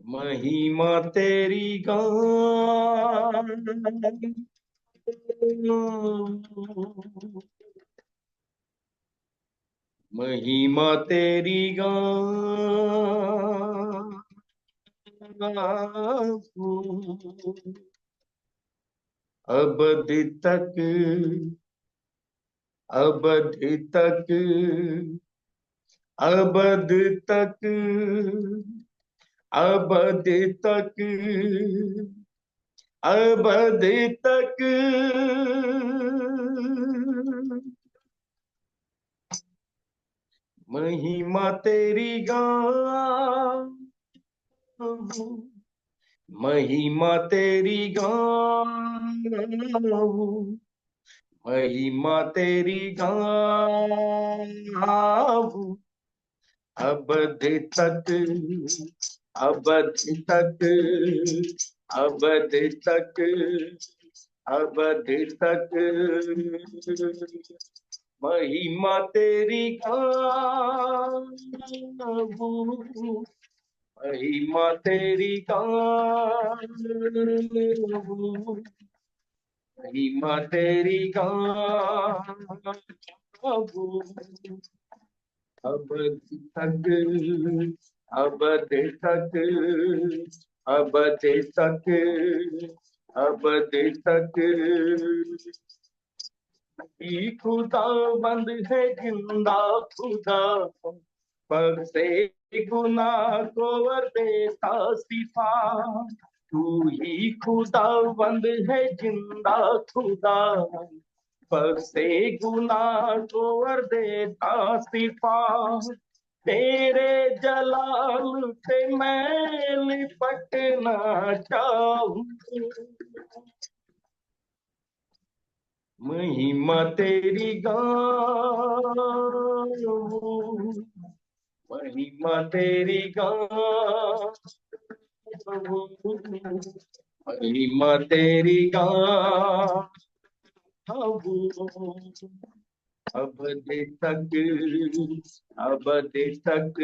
महिमा तेरी गान, महिमा तेरी गान, अवधि तक, अवधि तक, अवधि तक, अवधि तक, अवधि तक, महिमा तेरी गान, महिमा तेरी गान, महिमा तेरी गान, अवधि तक, अवधि तक, अवधि तक, अवधि तक, महिमा तेरी गान, महिमा तेरी गान, महिमा तेरी गान, अवधि तक, अवधि तक, अवधि तक, अवधि तक, खुदा बंद है जिंदा खुदा, पर से गुना को वर देता सिफा, तू ही खुदा बंद है जिंदा खुदा, पर से गुना को वर देता सिफा, तेरे जलाल से मैं लिपटना चाहूं, महिमा तेरी गान, महिमा तेरी गान, महिमा तेरी गान, अवधि तक, अवधि तक,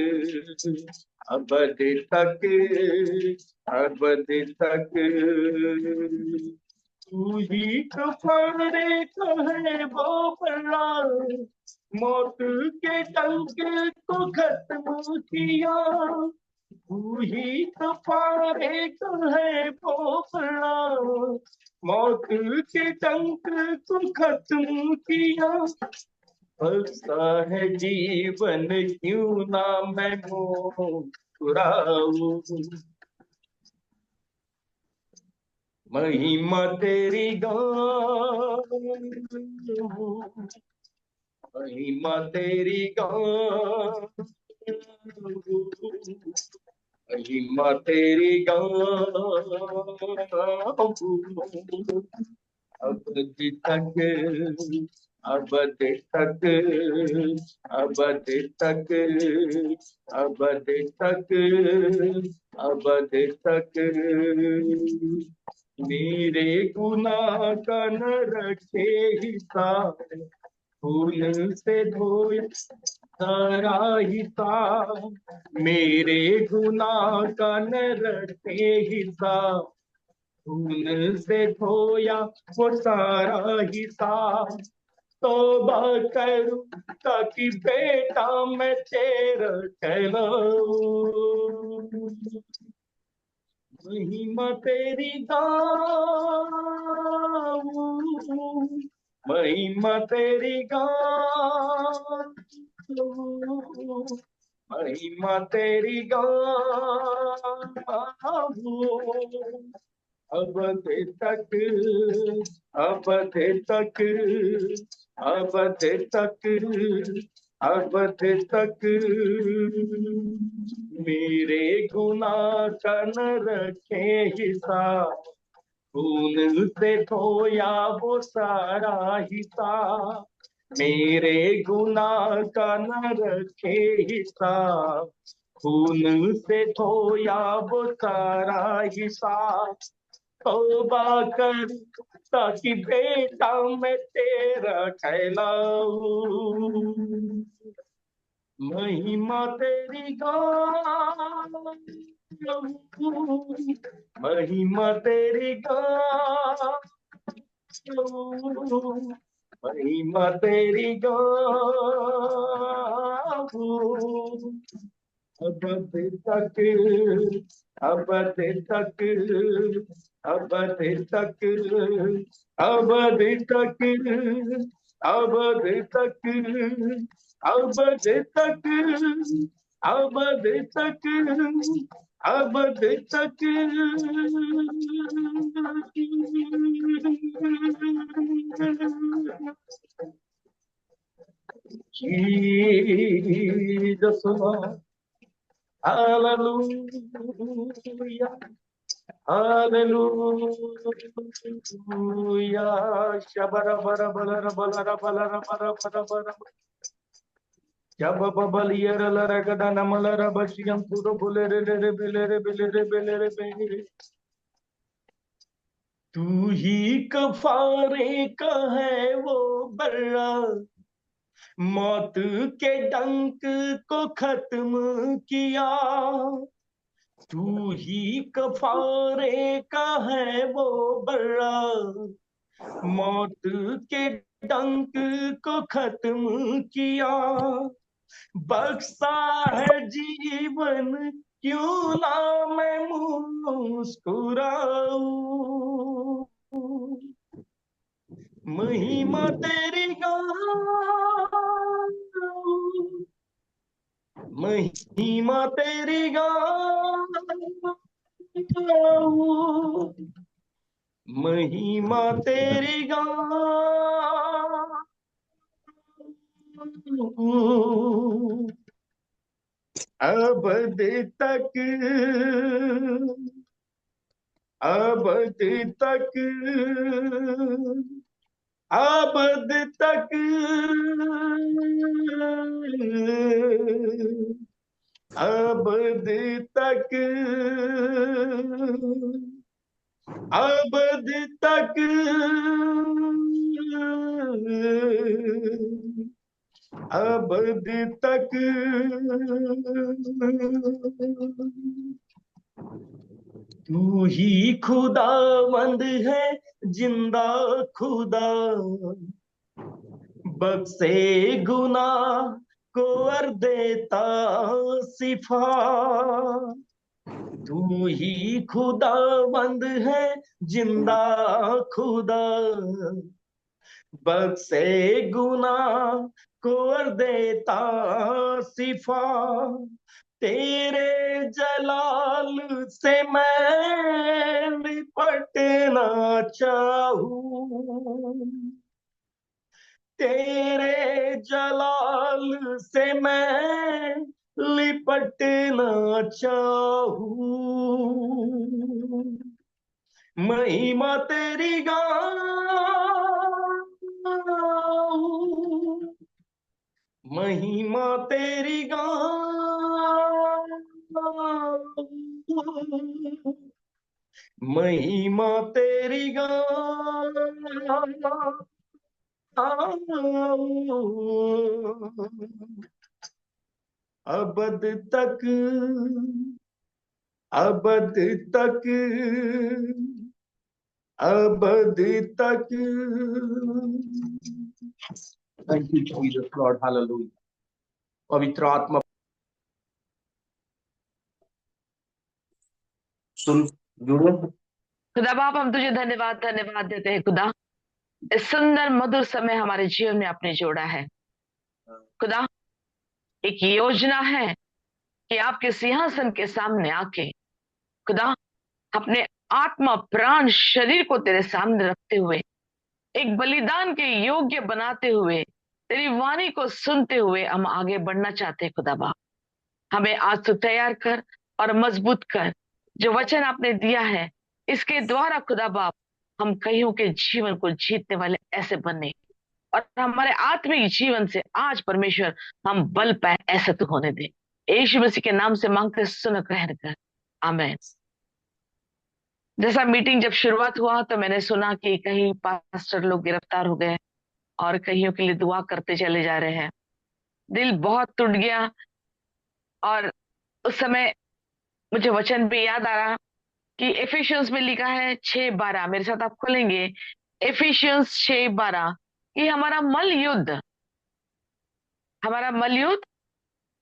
अवधि तक, अवधि तक, तू ही कफारे कहे वो बड़ा, मौत के डंके को खत्म किया, तू ही कफारे कहे वो बड़ा, मौत के डंक को खत्म किया, फलसा है जीवन क्यों ना मैं मुस्कुराऊं, महिमा तेरी गान, महिमा तेरी गान, महिमा तेरी गान, अवधि तक, अवधि तक, अवधि तक, अवधि तक, अवधि तक, मेरे गुनाह का न रखे हिसाब, खून से धोए सारा हिसाब, मेरे गुनाह का न रखे हिसाब, खून से धोया वो सारा हिसाब, तौबा करूं ताकि बेटा मैं तेरा कहलाऊं, महिमा तेरी गाऊं, महिमा तेरी गाऊं, महिमा तेरी गाऊं, अवधि तक, अवधि तक, अवधि तक, अवधि तक, मेरे गुनाह का न रखे हिसाब, खून से धोया वो सारा हिसाब, मेरे गुनाह का न रखे हिसाब, खून से धोया वो सारा हिसाब, तौबा कर ताकि बेटा मैं तेरा कहलाऊं, महिमा तेरी गाऊं, महिमा तेरी गाऊं, महिमा तेरी गाऊं। अब तक, अब तक, अब तक, अब तक, अब तक, अब तक, अब तक, अब तक, Jesus, hallelujah, hallelujah, shabara bara bara bara bara bara bara bara. Jababaliera la ragada namalara bashiam puro bulere le belere belere belere belere. तू ही कफारे का है वो बर्रा, मौत के डंक को खत्म किया। तू ही कफारे का है वो बर्रा, मौत के डंक को खत्म किया। बख्शा है जीवन क्यों ना मैं मुस्कुराऊं। महिमा तेरी गाऊं, महिमा तेरी गाऊं, महिमा तेरी गाऊं। अबद तक, अबद तक, अबद तक, अबद तक, अबद तक, अबद तक। तू ही खुदावंद है जिंदा खुदा, बख्शे गुना को कर देता सिफा। तू ही खुदावंद है जिंदा खुदा, बख्शे गुना को कर देता सिफा। तेरे जलाल से मैं लिपटना चाहूं, तेरे जलाल से मैं लिपटना चाहूं। महिमा तेरी गाऊं, महिमा तेरी गाऊं, महिमा तेरी गाऊं। अबद तक, अबद तक, अबद तक। Thank you Jesus Lord, hallelujah. पवित्र आत्मा सुन जुड़े। खुदा बाप, हम तुझे धन्यवाद धन्यवाद देते हैं खुदा, इस सुंदर मधुर समय हमारे जीवन में आपने जोड़ा है खुदा। एक योजना है कि आपके सिंहासन के सामने आके खुदा अपने आत्मा प्राण शरीर को तेरे सामने रखते हुए, एक बलिदान के योग्य बनाते हुए, तेरी वाणी को सुनते हुए हम आगे बढ़ना चाहते हैं खुदा बाप। हमें आज तो तैयार कर और मजबूत कर, जो वचन आपने दिया है इसके द्वारा खुदा बाप हम कईयों के जीवन को जीतने वाले ऐसे बने, और हमारे आत्मिक जीवन से आज परमेश्वर हम बल पाए, ऐसा तो होने दे। यीशु मसीह के नाम से मांगते सुन ग्रहण कर, आमीन। जैसा मीटिंग जब शुरुआत हुआ तो मैंने सुना कि कहीं पास्टर लोग गिरफ्तार हो गए और कईयों के लिए दुआ करते चले जा रहे हैं। दिल बहुत टूट गया। और उस समय मुझे वचन भी याद आ रहा कि एफिशियंस में लिखा है 6:12, मेरे साथ आप खोलेंगे एफिशियंस 6:12, कि हमारा मल युद्ध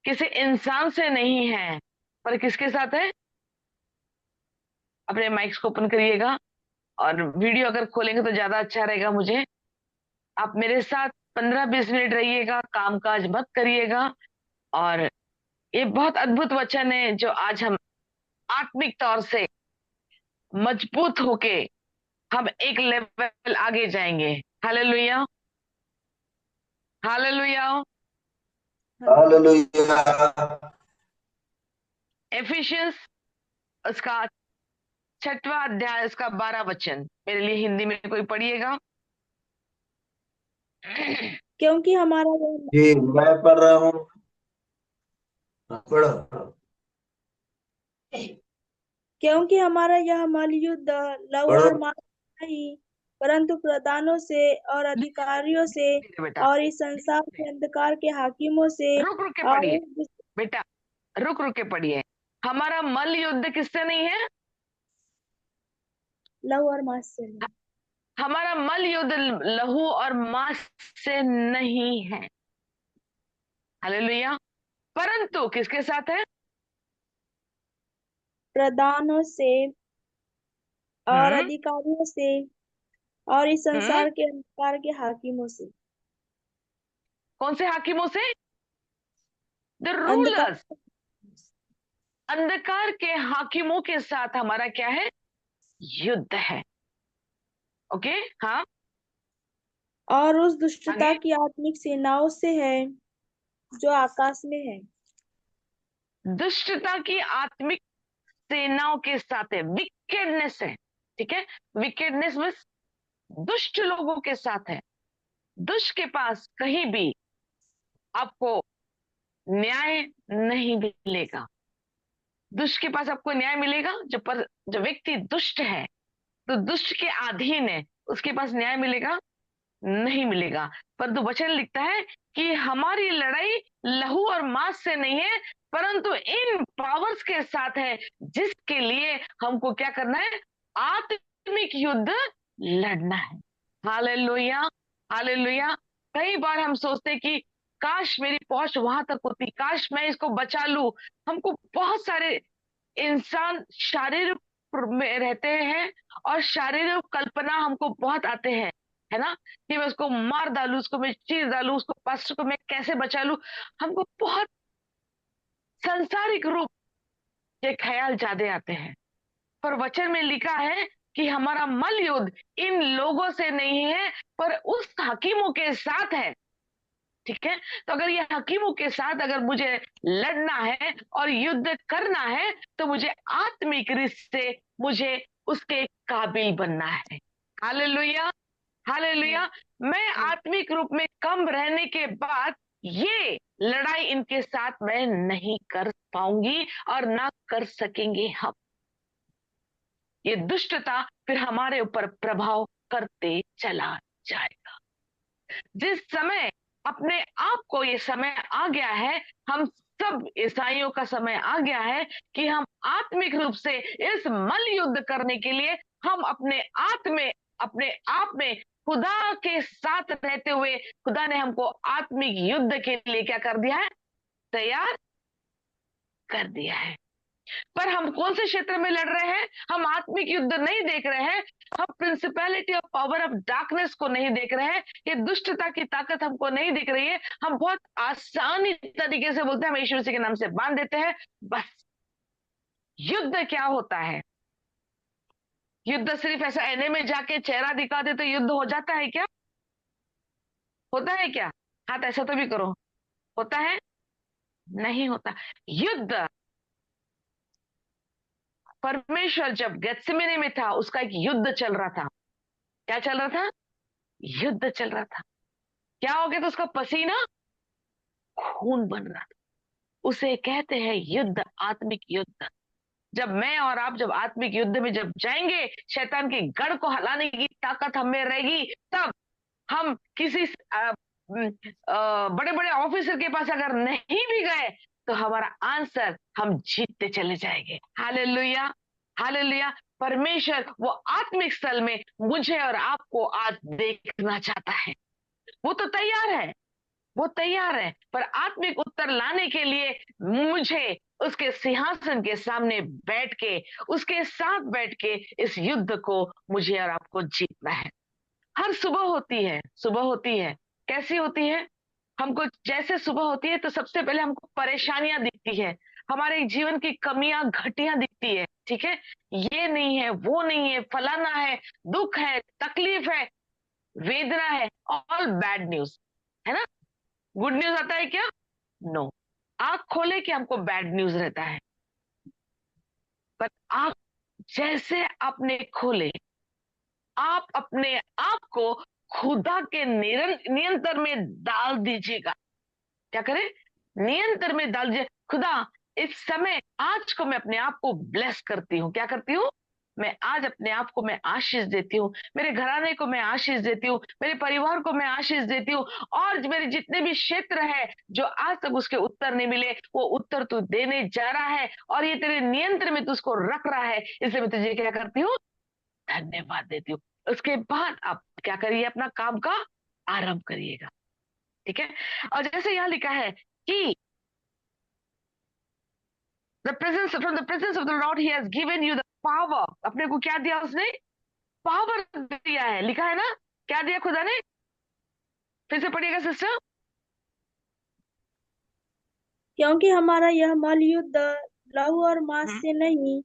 किसी इंसान से नहीं है, पर किसके साथ है? अपने माइक्स को ओपन करिएगा, और वीडियो अगर खोलेंगे तो ज्यादा अच्छा रहेगा मुझे। आप मेरे साथ 15-20 मिनट रहिएगा, काम काज मत करिएगा। और ये बहुत अद्भुत वचन है जो आज हम आत्मिक तौर से मजबूत होके हम एक लेवल आगे जाएंगे। Hallelujah, hallelujah. हालेलुया। एफिशियंस उसका 6वां अध्याय, उसका 12 वचन मेरे लिए हिंदी में कोई पढ़िएगा। क्योंकि हमारा यह जी मैं पढ़ रहा हूँ। पढ़ो। क्योंकि हमारा यह मलयुद्ध लहू पढ़ो। और मांस नहीं, परंतु प्रधानों से और अधिकारियों से बेटा और इस संसार के अंधकार के हाकिमों से रुक रुक के और पढ़िए, उस दुष्ट बेटा रुक रुक के पढ़िए। हमारा मल युद्ध किससे नहीं है? लहू और मांस से नहीं, हमारा मल युद्ध लहू और मांस से नहीं है। हालेलुया। परंतु किसके साथ है? प्रधानों से और हम्म अधिकारियों से और इस हम्म संसार के अंधकार के हाकिमों से। कौन से हाकिमों से? द अंधकार रूलर्स। अंधकार के हाकिमों के साथ हमारा क्या है? युद्ध है। ओके, हाँ, और उस दुष्टता आगे। की आत्मिक सेनाओं से है जो आकाश में है। दुष्टता की आत्मिक सेनाओं के साथ है, विकेडनेस है। ठीक है, विकेडनेस में दुष्ट लोगों के साथ है। दुष्ट के पास कहीं भी आपको न्याय नहीं मिलेगा। दुष्ट के पास आपको न्याय मिलेगा जब व्यक्ति दुष्ट है, तो दुष्ट के अधीन है, उसके पास न्याय मिलेगा? नहीं मिलेगा। परंतु वचन लिखता है कि हमारी लड़ाई लहू और मांस से नहीं है, परंतु इन पावर्स के साथ है, जिसके लिए हमको क्या करना है? आत्मिक युद्ध लड़ना है। Hallelujah, hallelujah. कई बार हम सोचते हैं कि काश मेरी पहुंच वहां तक होती, काश मैं इसको बचा लूं। हमको बहुत सारे इंसान शारीरिक में रहते हैं, और शारीरिक कल्पना हमको बहुत आते हैं, है ना, कि मैं उसको मार डालूं, उसको मैं चीर डालूं, उसको पास्टर को मैं कैसे बचा लूं। हमको बहुत सांसारिक रूप के ख्याल ज्यादा आते हैं। पर वचन में लिखा है कि हमारा मल युद्ध इन लोगों से नहीं है, पर उस हकीमों के साथ है। ठीक है, तो अगर ये हकीमों के साथ अगर मुझे लड़ना है और युद्ध करना है, तो मुझे आत्मिक रीत से मुझे उसके काबिल बनना है। Hallelujah, hallelujah. मैं आत्मिक रूप में कम रहने के बाद ये लड़ाई इनके साथ मैं नहीं कर पाऊंगी, और ना कर सकेंगे हम। ये दुष्टता फिर हमारे ऊपर प्रभाव करते चला जाएगा। जिस समय अपने आप को ये समय आ गया है, हम सब ईसाइयों का समय आ गया है कि हम आत्मिक रूप से इस मल युद्ध करने के लिए हम अपने आप में खुदा के साथ रहते हुए, खुदा ने हमको आत्मिक युद्ध के लिए क्या कर दिया है? तैयार कर दिया है। पर हम कौन से क्षेत्र में लड़ रहे हैं? हम आत्मिक युद्ध नहीं देख रहे हैं। हम principality of power of darkness को नहीं देख रहे हैं। ये दुष्टता की ताकत हमको नहीं दिख रही है। हम बहुत आसानी तरीके से बोलते हैं, हम यीशु मसीह के नाम से बांध देते हैं, बस। युद्ध क्या होता है? युद्ध सिर्फ ऐसा एने में जाके चेहरा दिखा दे तो युद्ध हो जाता है क्या? होता है क्या? हाथ ऐसा तो भी करो। होता है? नहीं होता। युद्ध, परमेश्वर जब गेत्सेमने में था, उसका एक युद्ध चल रहा था। क्या चल रहा था? युद्ध चल रहा था। क्या हो गया? तो उसका पसीना खून बन रहा था। उसे कहते हैं युद्ध, आत्मिक युद्ध। जब मैं और आप जब आत्मिक युद्ध में जब जाएंगे, शैतान के गढ़ को हिलाने की ताकत हमें रहेगी, तब हम किसी बड़े बड़े ऑफिसर के पास अगर नहीं भी गए तो हमारा आंसर हम जीतते चले जाएंगे। Hallelujah, hallelujah. परमेश्वर वो आत्मिक स्थल में मुझे और आपको आज देखना चाहता है। वो तो तैयार है, वो तैयार है, पर आत्मिक उत्तर लाने के लिए मुझे उसके सिंहासन के सामने बैठ के, उसके साथ बैठ के इस युद्ध को मुझे और आपको जीतना है। हर सुबह होती है, सुबह होती है, कैसी होती है? हमको जैसे सुबह होती है तो सबसे पहले हमको परेशानियां दिखती है, हमारे जीवन की कमियां घटियां दिखती है, ठीक है। ये नहीं है, वो नहीं है, फलाना है, दुख है, तकलीफ है, वेदना है, ऑल बैड न्यूज, है ना। गुड न्यूज आता है क्या? नो। आंख खोले कि हमको बैड न्यूज रहता है, पर आंख जैसे आपने खोले, आप अपने आप को खुदा के नियंत्रण में डाल दीजिएगा। क्या करें? नियंत्रण में डाल दीजिए। खुदा, इस समय आज को मैं अपने आप को ब्लेस करती हूँ। क्या करती हूँ? मैं आज अपने आप को मैं आशीष देती हूँ, मेरे घराने को मैं आशीष देती हूँ, मेरे परिवार को मैं आशीष देती हूँ, और मेरे जितने भी क्षेत्र है जो आज तक उसके उत्तर नहीं मिले, वो उत्तर तू देने जा रहा है, और ये तेरे नियंत्रण में तू उसको रख रहा है, इसलिए मैं तुझे क्या करती हूँ? धन्यवाद देती हूँ। उसके बाद आप क्या करिए? अपना काम का आरंभ करिएगा, ठीक है। और जैसे यहाँ लिखा है कि from the presence of the Lord he has given you the power। अपने को क्या दिया उसने? पावर दिया है, लिखा है ना, क्या दिया खुदा ने? फिर से पढ़िएगा सिस्टर। क्योंकि हमारा यह मल्लयुद्ध लहू और मांस से नहीं,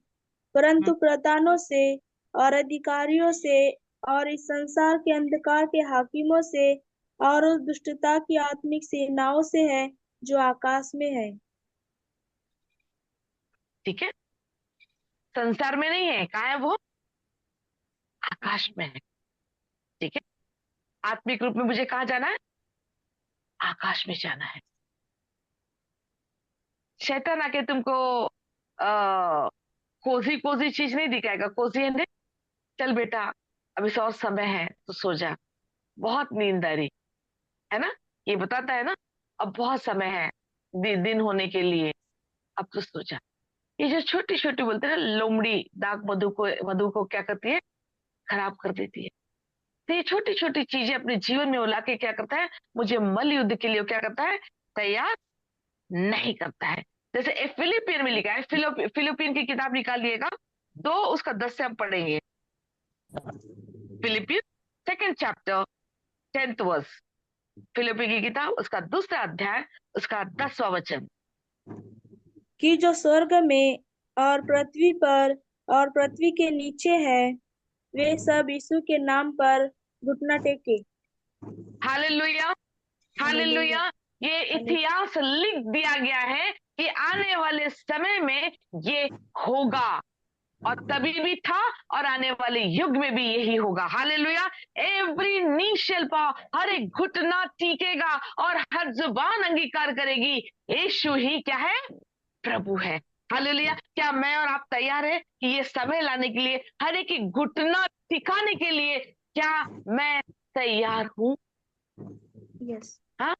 परंतु प्रधानों से और अधिकारियों से और इस संसार के अंधकार के हाकिमों से और उस दुष्टता की आत्मिक सेनाओं से है जो आकाश में है। ठीक है, संसार में नहीं है, कहाँ है वो? आकाश में है, ठीक है। आत्मिक रूप में मुझे कहाँ जाना है? आकाश में जाना है। शैतान आके तुमको कोजी कोजी चीज नहीं दिखाएगा। कोजी है, चल बेटा अभी और समय है तो सो जा, बहुत नींद आ रही है ना, ये बताता है ना, अब बहुत समय है दिन होने के लिए, अब तो सो जा। ये जो छोटी छोटी बोलते हैं ना, लोमड़ी दाग मधु को क्या करती है? खराब कर देती है। तो ये छोटी छोटी चीजें अपने जीवन में वो लाके क्या करता है? मुझे मल युद्ध के लिए क्या करता है? तैयार नहीं करता है। जैसे फिलिपियन में लिखा है, फिलिपियन की किताब निकालिएगा, 2 उसका 10 से हम पढ़ेंगे। Philippian 2nd chapter 10th verse, Philippi की किताब उसका 2रा अध्याय उसका 10वां वचन। कि जो स्वर्ग में और पृथ्वी पर और पृथ्वी के नीचे है, वे सब यीशु के नाम पर घुटना टेके। Hallelujah, hallelujah. ये इतिहास लिख दिया गया है कि आने वाले समय में ये होगा, और तभी भी था और आने वाले युग में भी यही होगा। हालेलुया। एवरी नी शैल bow, हर एक घुटना टीकेगा और हर जुबान अंगीकार करेगी यीशु ही क्या है? प्रभु है। हालेलुया। क्या मैं और आप तैयार है कि ये समय लाने के लिए, हर एक घुटना टिकाने के लिए, क्या मैं तैयार हूं? यस, हाँ,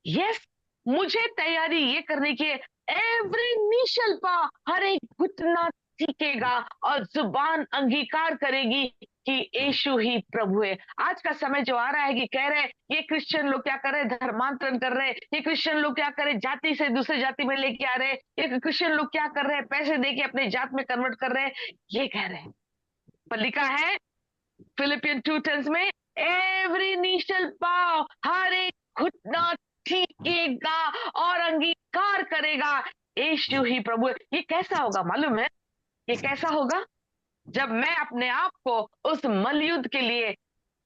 यस, मुझे तैयारी ये करने की है। एवरी नी शैल bow, हर एक घुटना टीकेगा और जुबान अंगीकार करेगी कि यीशु ही प्रभु है। आज का समय जो आ रहा है कि कह रहे हैं ये क्रिश्चियन लोग क्या कर रहे हैं? धर्मांतरण कर रहे हैं। ये क्रिश्चियन लोग क्या कर रहे हैं? जाति से दूसरे जाति में लेके आ रहे हैं। ये क्रिश्चियन लोग क्या कर रहे हैं? पैसे देके अपने जात में कन्वर्ट कर रहे हैं, ये कह रहे हैं। पर लिखा है फिलिपियन 2:10 में, एवरी नी शैल bow, हर एक घुटना टीकेगा और अंगीकार करेगा यीशु ही प्रभु है। ये कैसा होगा मालूम है? ये कैसा होगा? जब मैं अपने आप को उस मलयुद्ध के लिए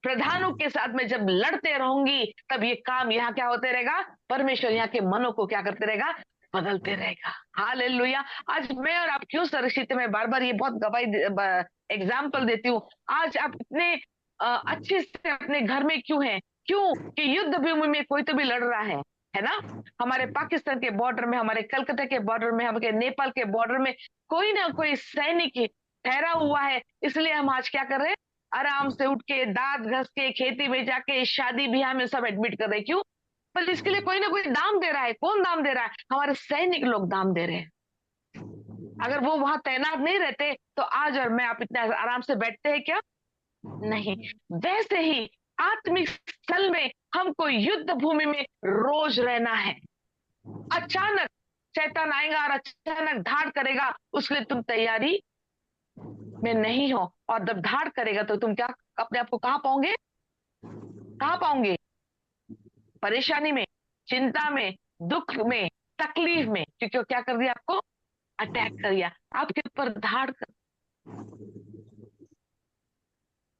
प्रधानों के साथ में जब लड़ते रहूंगी, तब ये काम यहाँ क्या होते रहेगा? परमेश्वर यहाँ के मनों को क्या करते रहेगा? बदलते रहेगा। हालेलुया। आज मैं और आप क्यों सुरक्षित, मैं बार बार ये बहुत गवाही एग्जाम्पल देती हूँ। आज आप इतने अच्छे से अपने घर में क्यों हैं? क्यों कि युद्ध भूमि में कोई तो भी लड़ रहा है ना। हमारे पाकिस्तान के बॉर्डर में, हमारे कलकत्ता के बॉर्डर में, हमारे नेपाल के बॉर्डर में कोई ना कोई सैनिक ठहरा हुआ है, इसलिए हम आज क्या कर रहे हैं? आराम से उठ के दांत घस के खेती में जाके शादी ब्याह में सब एडमिट कर रहे, क्यों? पर इसके लिए कोई ना कोई दाम दे रहा है। कौन दाम दे रहा है? हमारे सैनिक लोग दाम दे रहे हैं। अगर वो वहां तैनात नहीं रहते तो आज और मैं आप इतना आराम से बैठते हैं क्या? नहीं। वैसे ही आत्मिक स्थल में हमको युद्ध भूमि में रोज रहना है। अचानक शैतान आएगा और अचानक धाड़ करेगा, उसके लिए तुम तैयारी में नहीं हो। और जब धाड़ करेगा तो तुम क्या अपने आप को कहां पाओगे? कहां पाओगे? परेशानी में, चिंता में, दुख में, तकलीफ में, क्योंकि वो क्या कर दिया? आपको अटैक कर दिया, आपके ऊपर धाड़ कर।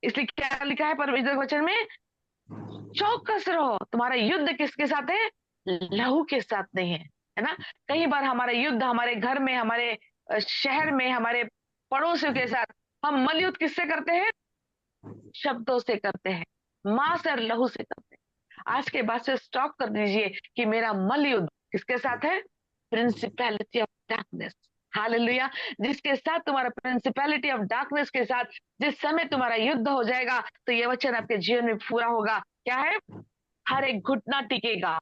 इसलिए क्या लिखा है परमेश्वर के वचन में? चौकस रहो। तुम्हारा युद्ध किसके साथ है? लहू के साथ नहीं है, है ना? कई बार हमारा युद्ध हमारे घर में, हमारे शहर में, हमारे पड़ोसियों के साथ हम मलयुद्ध किससे करते हैं? शब्दों से करते हैं, मांस और लहू से करते हैं। आज के बाद से स्टॉप कर दीजिए कि मेरा मलयुद्ध किसके साथ है? Principality of darkness. हालेलुया। जिसके साथ तुम्हारा प्रिंसिपैलिटी ऑफ डार्कनेस के साथ जिस समय तुम्हारा युद्ध हो जाएगा तो ये वचन आपके जीवन में पूरा होगा। क्या है? हर एक घुटना टिकेगा,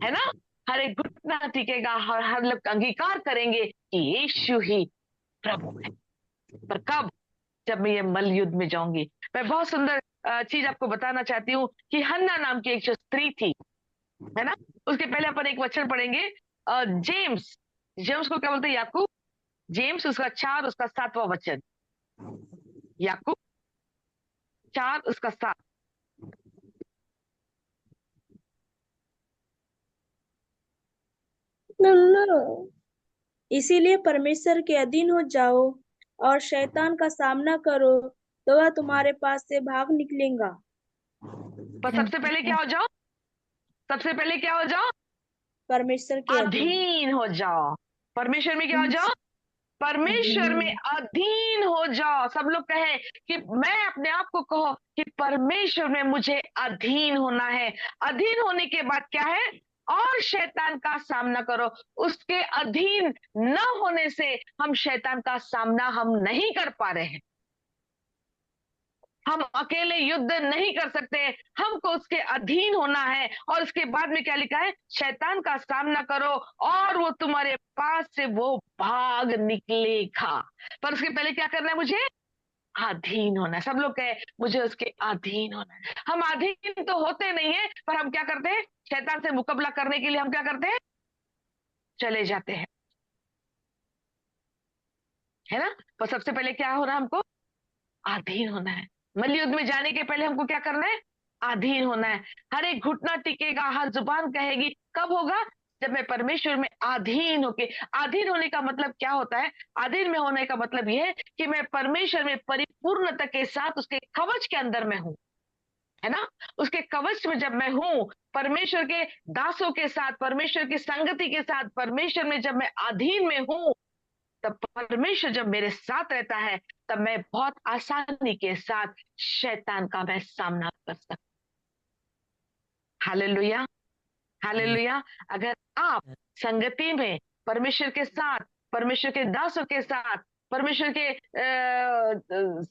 है ना? हर एक घुटना टिकेगा और हर लोग अंगीकार करेंगे कि यीशु ही प्रभु है। पर कब? जब मैं ये मल युद्ध में जाऊंगी। मैं बहुत सुंदर चीज आपको बताना चाहती हूँ कि हन्ना नाम की एक जो स्त्री थी, है ना, उसके पहले अपन एक वचन पढ़ेंगे। जेम्स, जेम्स को क्या बोलते हैं? याकूब। जेम्स उसका 4 उसका 7वां वचन। याकूब 4 उसका 7। इसीलिए परमेश्वर के अधीन हो जाओ और शैतान का सामना करो, तो वह तुम्हारे पास से भाग निकलेगा। पर सबसे पहले क्या हो जाओ? सबसे पहले क्या हो जाओ? परमेश्वर के अधीन। अधीन हो जाओ। परमेश्वर में क्या हो जाओ? परमेश्वर में अधीन हो जाओ। सब लोग कहे कि मैं अपने आप को कहो कि परमेश्वर में मुझे अधीन होना है। अधीन होने के बाद क्या है? और शैतान का सामना करो। उसके अधीन न होने से हम शैतान का सामना हम नहीं कर पा रहे हैं। हम अकेले युद्ध नहीं कर सकते, हमको उसके अधीन होना है। और उसके बाद में क्या लिखा है? शैतान का सामना करो और वो तुम्हारे पास से वो भाग निकलेगा। पर उसके पहले क्या करना है? मुझे अधीन होना है। सब लोग कहे मुझे उसके अधीन होना है। हम अधीन तो होते नहीं है, पर हम क्या करते हैं? शैतान से मुकाबला करने के लिए हम क्या करते हैं? चले जाते हैं, है ना? पर सबसे पहले क्या हो रहा है? हमको अधीन होना है। मल्लयुद्ध में जाने के पहले हमको क्या करना है? अधीन होना है। हर एक घुटना टिकेगा, हर जुबान कहेगी। कब होगा? जब मैं परमेश्वर में अधीन होके। अधीन होने का मतलब क्या होता है? अधीन में होने का मतलब यह है कि मैं परमेश्वर में परिपूर्णता के साथ उसके कवच के अंदर में हूं, है ना? उसके कवच में जब मैं हूं, परमेश्वर के दासों के साथ, परमेश्वर की संगति के साथ, परमेश्वर में जब मैं अधीन में हूं, तब परमेश्वर जब मेरे साथ रहता है, तब मैं बहुत आसानी के साथ शैतान का मैं सामना कर सकता। Hallelujah, hallelujah. अगर आप संगति में परमेश्वर के साथ, परमेश्वर के दासों के साथ, परमेश्वर के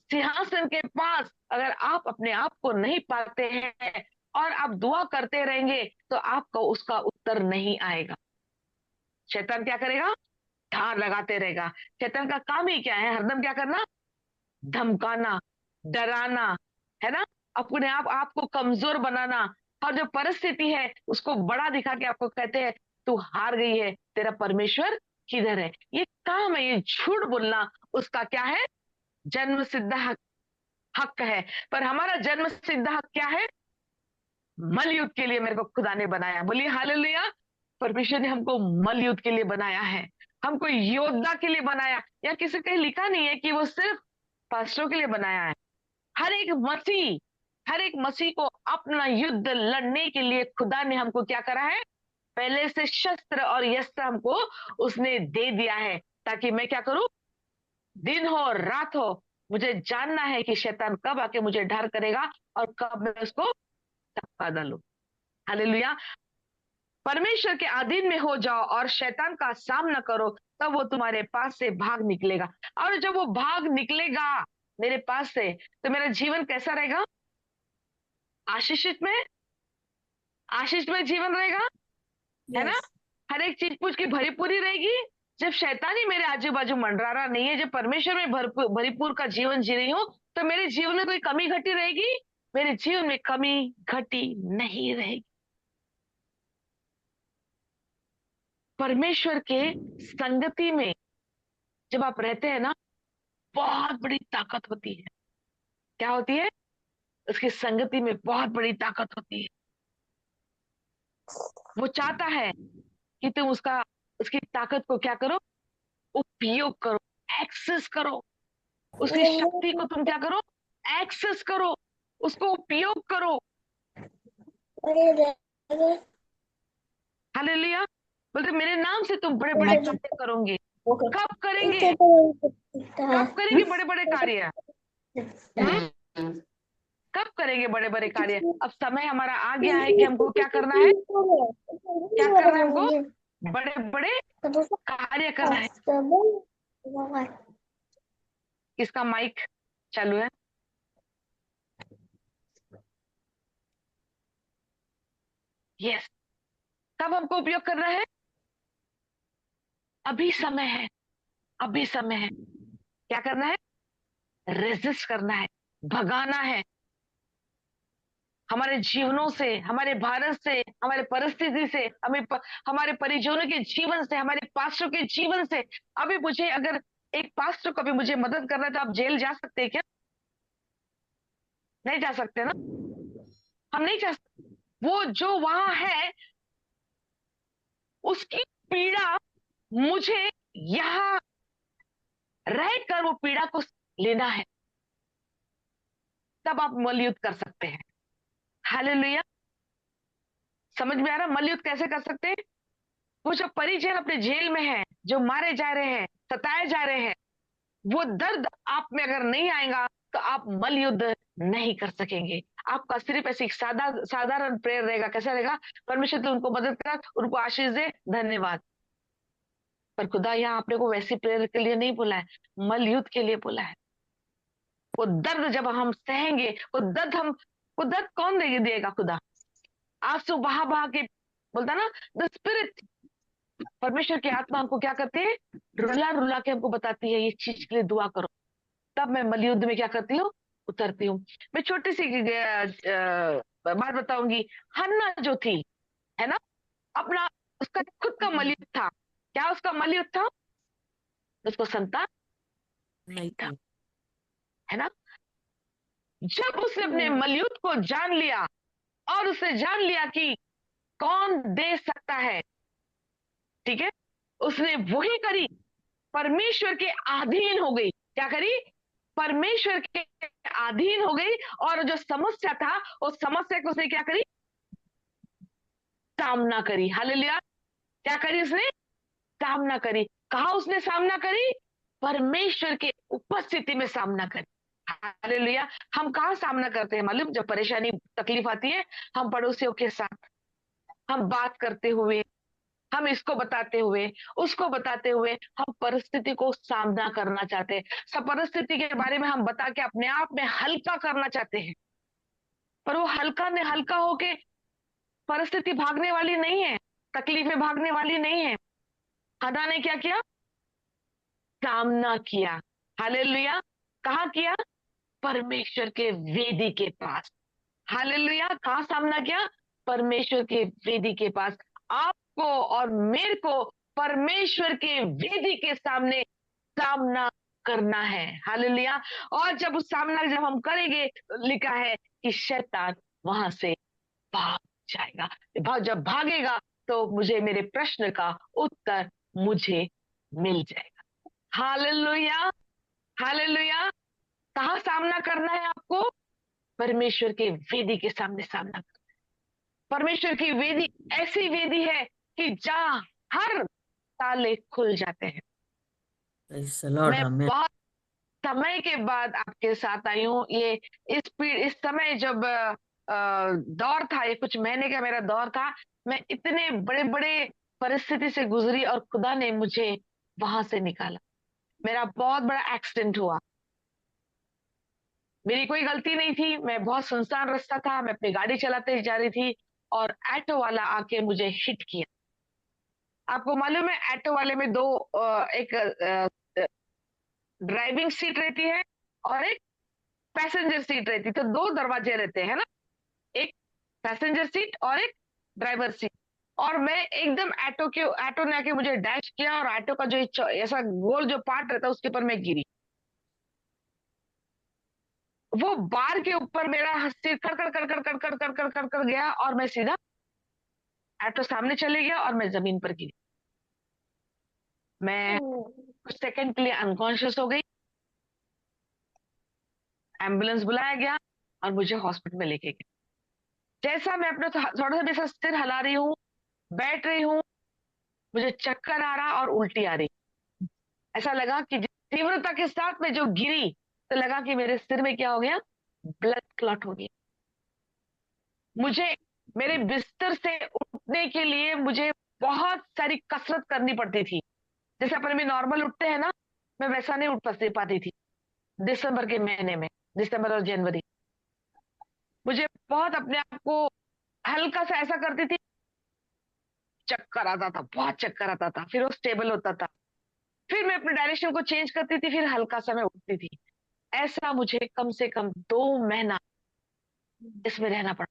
सिंहासन के पास अगर आप अपने आप को नहीं पाते हैं और आप दुआ करते रहेंगे तो आपको उसका उत्तर नहीं आएगा। शैतान क्या करेगा? धार लगाते रहेगा। शैतान का काम ही क्या है? हरदम क्या करना? धमकाना, डराना, है ना? अपने आपको कमजोर बनाना। और जो परिस्थिति है उसको बड़ा दिखा के आपको कहते हैं तू हार गई है, तेरा परमेश्वर किधर है? ये काम है, ये झूठ बोलना उसका क्या है? जन्म सिद्ध हक है। पर हमारा जन्म सिद्ध हक क्या है? मलयुद्ध के लिए मेरे को खुदा ने बनाया। बोलिए हालेलुया। परमेश्वर ने हमको मलयुद्ध के लिए बनाया है, हमको योद्धा के लिए बनाया। या किसी कहीं लिखा नहीं है कि वो सिर्फ पास्टरों के लिए बनाया है। हर एक मसीह को अपना युद्ध लड़ने के लिए खुदा ने हमको क्या करा है? पहले से शस्त्र और यस्त्र हमको उसने दे दिया है, ताकि मैं क्या करूं? दिन हो रात हो, मुझे जानना है कि शैतान कब आके मुझे ढार करेगा और कब मैं उसको टपका डालूं। हालेलुया। परमेश्वर के अधीन में हो जाओ और शैतान का सामना करो, तब वो तुम्हारे पास से भाग निकलेगा। और जब वो भाग निकलेगा मेरे पास से, तो मेरा जीवन कैसा रहेगा? आशीषित में, आशीष में जीवन रहेगा, है ना? यस। हर एक चीज पूछ की भरी पूरी रहेगी। जब शैतान ही मेरे आजू बाजू मंडरा रहा नहीं है, जब परमेश्वर में भरपूर का जीवन जी रही हूँ, तो मेरे जीवन में कोई कमी घटी रहेगी? मेरे जीवन में कमी घटी नहीं रहेगी। परमेश्वर के संगति में जब आप रहते हैं ना, बहुत बड़ी ताकत होती है। क्या होती है? उसकी संगति में बहुत बड़ी ताकत होती है। वो चाहता है कि तुम उसकी ताकत को क्या करो? उपयोग करो, एक्सेस करो। उसकी शक्ति को तुम क्या करो? एक्सेस करो, उसको उपयोग करो। हालेलुया। बोलते मेरे नाम से तुम बड़े बड़े कार्य करोगे। कब करेंगे? कब करेंगे बड़े बड़े कार्य? कब करेंगे बड़े बड़े कार्य? अब समय हमारा आ गया है कि हमको क्या करना है? क्या करना है हमको? बड़े बड़े कार्य करना है। किसका माइक चालू है? यस। कब हमको उपयोग करना है? अभी समय है, अभी समय है। क्या करना है? रेजिस्ट करना है, भगाना है। हमारे जीवनों से, हमारे भारत से, हमारे परिस्थिति से, हमारे परिजनों के जीवन से, हमारे पास्टर के जीवन से। अभी मुझे अगर एक पास्टर को भी मुझे मदद करना है, तो आप जेल जा सकते हैं क्या? नहीं जा सकते ना, हम नहीं जा सकते। वो जो वहां है, उसकी पीड़ा मुझे यहां रहकर वो पीड़ा को लेना है, तब आप मलयुद्ध कर सकते हैं। हालेलुया। समझ में आ रहा? मलयुद्ध कैसे कर सकते हैं? वो जो परिजन अपने जेल में है, जो मारे जा रहे हैं, सताए जा रहे हैं, वो दर्द आप में अगर नहीं आएगा, तो आप मलयुद्ध नहीं कर सकेंगे। आपका सिर्फ ऐसे एक साधारण प्रेयर रहेगा। कैसा रहेगा? परमेश्वर तो उनको मदद कर, उनको आशीष दे, धन्यवाद। पर खुदा यहाँ आपने को वैसी प्रेयर के लिए नहीं बोला है, मलयुद्ध के लिए बोला है। वो दर्द जब हम सहेंगे, वो दर्द कौन देगा? खुदा आंसू बहा बहा के, बोलता ना, द स्पिरिट, परमेश्वर की आत्मा हमको क्या करती है? रुला रुला के हमको बताती है ये चीज के लिए दुआ करो। तब मैं मलयुद्ध में क्या करती हूँ? उतरती हूँ। मैं छोटी सी बात बताऊंगी। हन्ना जो थी, है ना, अपना उसका खुद का मलयुद्ध था। क्या उसका मलयुद्ध था? उसको संतान नहीं था, है ना। जब उसने अपने मलयुद्ध को जान लिया, और उसने जान लिया कि कौन दे सकता है, ठीक है, उसने वही करी, परमेश्वर के अधीन हो गई। क्या करी? परमेश्वर के अधीन हो गई। और जो समस्या था, उस समस्या को उसने क्या करी? सामना करी। हालेलुया। क्या करी उसने? सामना करी। कहा उसने सामना करी? परमेश्वर के उपस्थिति में सामना करी। हालेलुया। हम कहाँ सामना करते हैं मालूम? जब परेशानी तकलीफ आती है, हम पड़ोसियों के साथ, हम बात करते हुए, हम इसको बताते हुए, उसको बताते हुए, हम परिस्थिति को सामना करना चाहते हैं। सब परिस्थिति के बारे में हम बता के अपने आप में हल्का करना चाहते हैं। पर वो हल्का ने हल्का होके, परिस्थिति भागने वाली नहीं है, तकलीफें भागने वाली नहीं है। हन्ना ने क्या किया? सामना किया। हालेलुया। कहाँ किया? परमेश्वर के वेदी के पास। हालेलुया। कहाँ सामना किया? परमेश्वर के वेदी के पास। आपको और मेरे को परमेश्वर के वेदी के सामने सामना करना है। हालेलुया। और जब उस सामना जब हम करेंगे, तो लिखा है कि शैतान वहां से भाग जाएगा। जब भागेगा, तो मुझे मेरे प्रश्न का उत्तर मुझे मिल जाएगा। हालेलुया। हालेलुया। कहाँ सामना करना है आपको? परमेश्वर के वेदी के सामने सामना करना। परमेश्वर की वेदी ऐसी वेदी है कि जहां हर ताले खुल जाते हैं। मैं बहुत समय के बाद आपके साथ आई हूँ। ये इस समय जब दौर था, ये कुछ महीने का मेरा दौर था, मैं इतने बड़े बड़े परिस्थिति से गुजरी और खुदा ने मुझे वहां से निकाला। मेरा बहुत बड़ा एक्सीडेंट हुआ, मेरी कोई गलती नहीं थी, मैं बहुत सुनसान रास्ता था, मैं अपनी गाड़ी चलाते जा रही थी और ऑटो वाला आके मुझे हिट किया। आपको मालूम है ऑटो वाले में दो एक ड्राइविंग सीट रहती है और एक पैसेंजर सीट रहती है, तो दो दरवाजे रहते हैं ना, एक पैसेंजर सीट और एक ड्राइवर सीट। और मैं एकदम ऑटो ने आके मुझे डैश किया और ऑटो का जो ऐसा गोल जो पार्ट रहता है उसके ऊपर मैं गिरी। वो बार के ऊपर मेरा सिर कर कर कर कर कर कर कर कर कर कर गया और मैं सीधा ऑटो सामने चले गया और मैं जमीन पर गिरी। मैं कुछ सेकंड के लिए अनकॉन्शियस हो गई। एम्बुलेंस बुलाया गया और मुझे हॉस्पिटल में लेके गए। जैसा मैं अपना थोड़ा सा जैसा सिर हिला रही हूँ, बैठ रही हूँ, मुझे चक्कर आ रहा और उल्टी आ रही। ऐसा लगा कि जिस तीव्रता के साथ मैं जो गिरी तो लगा कि मेरे सिर में क्या हो गया, ब्लड क्लॉट हो गया। मुझे मेरे बिस्तर से उठने के लिए मुझे बहुत सारी कसरत करनी पड़ती थी। जैसे अपन भी नॉर्मल उठते हैं ना, मैं वैसा नहीं उठ पाती थी। दिसंबर के महीने में, दिसंबर और जनवरी, मुझे बहुत अपने आप को हल्का सा ऐसा करती थी, चक्कर आता था, बहुत चक्कर आता था, फिर वो स्टेबल होता था, फिर मैं अपने डायरेक्शन को चेंज करती थी, फिर हल्का सा मैं उठती थी। ऐसा मुझे कम से कम 2 महीना इसमें रहना पड़ा।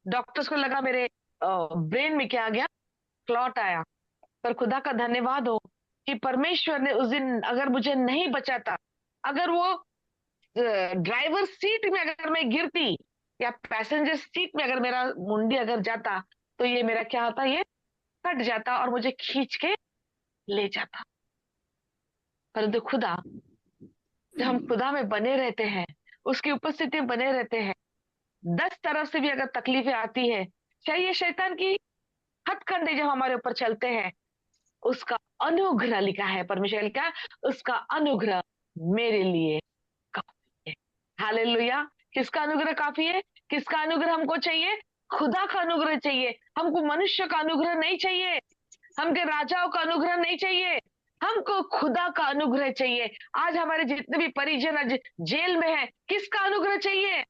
डॉक्टर्स को लगा मेरे ब्रेन में क्या आ गया, क्लॉट आया। पर खुदा का धन्यवाद हो कि परमेश्वर ने उस दिन अगर मुझे नहीं बचाता, अगर वो ड्राइवर सीट में अगर मैं गिरती या पैसेंजर सीट में अगर मेरा मुंडी अगर जाता, तो ये मेरा क्या होता, ये कट जाता और मुझे खींच के ले जाता। परंतु खुदा, जब हम खुदा में बने रहते हैं, उसकी उपस्थिति में बने रहते हैं, 10 तरफ से भी अगर तकलीफें आती है, चाहे ये शैतान की हथकंडे जब हमारे ऊपर चलते हैं, उसका अनुग्रह लिखा है, परमेश्वर लिखा, उसका अनुग्रह मेरे लिए काफी है। हालेलुया। किसका अनुग्रह काफी है? किसका अनुग्रह हमको चाहिए? खुदा का अनुग्रह चाहिए। हमको मनुष्य का अनुग्रह नहीं चाहिए, हमके राजाओं का अनुग्रह नहीं चाहिए, हमको खुदा का अनुग्रह चाहिए। आज हमारे जितने भी परिजन आज जेल में हैं, किसका अनुग्रह चाहिए?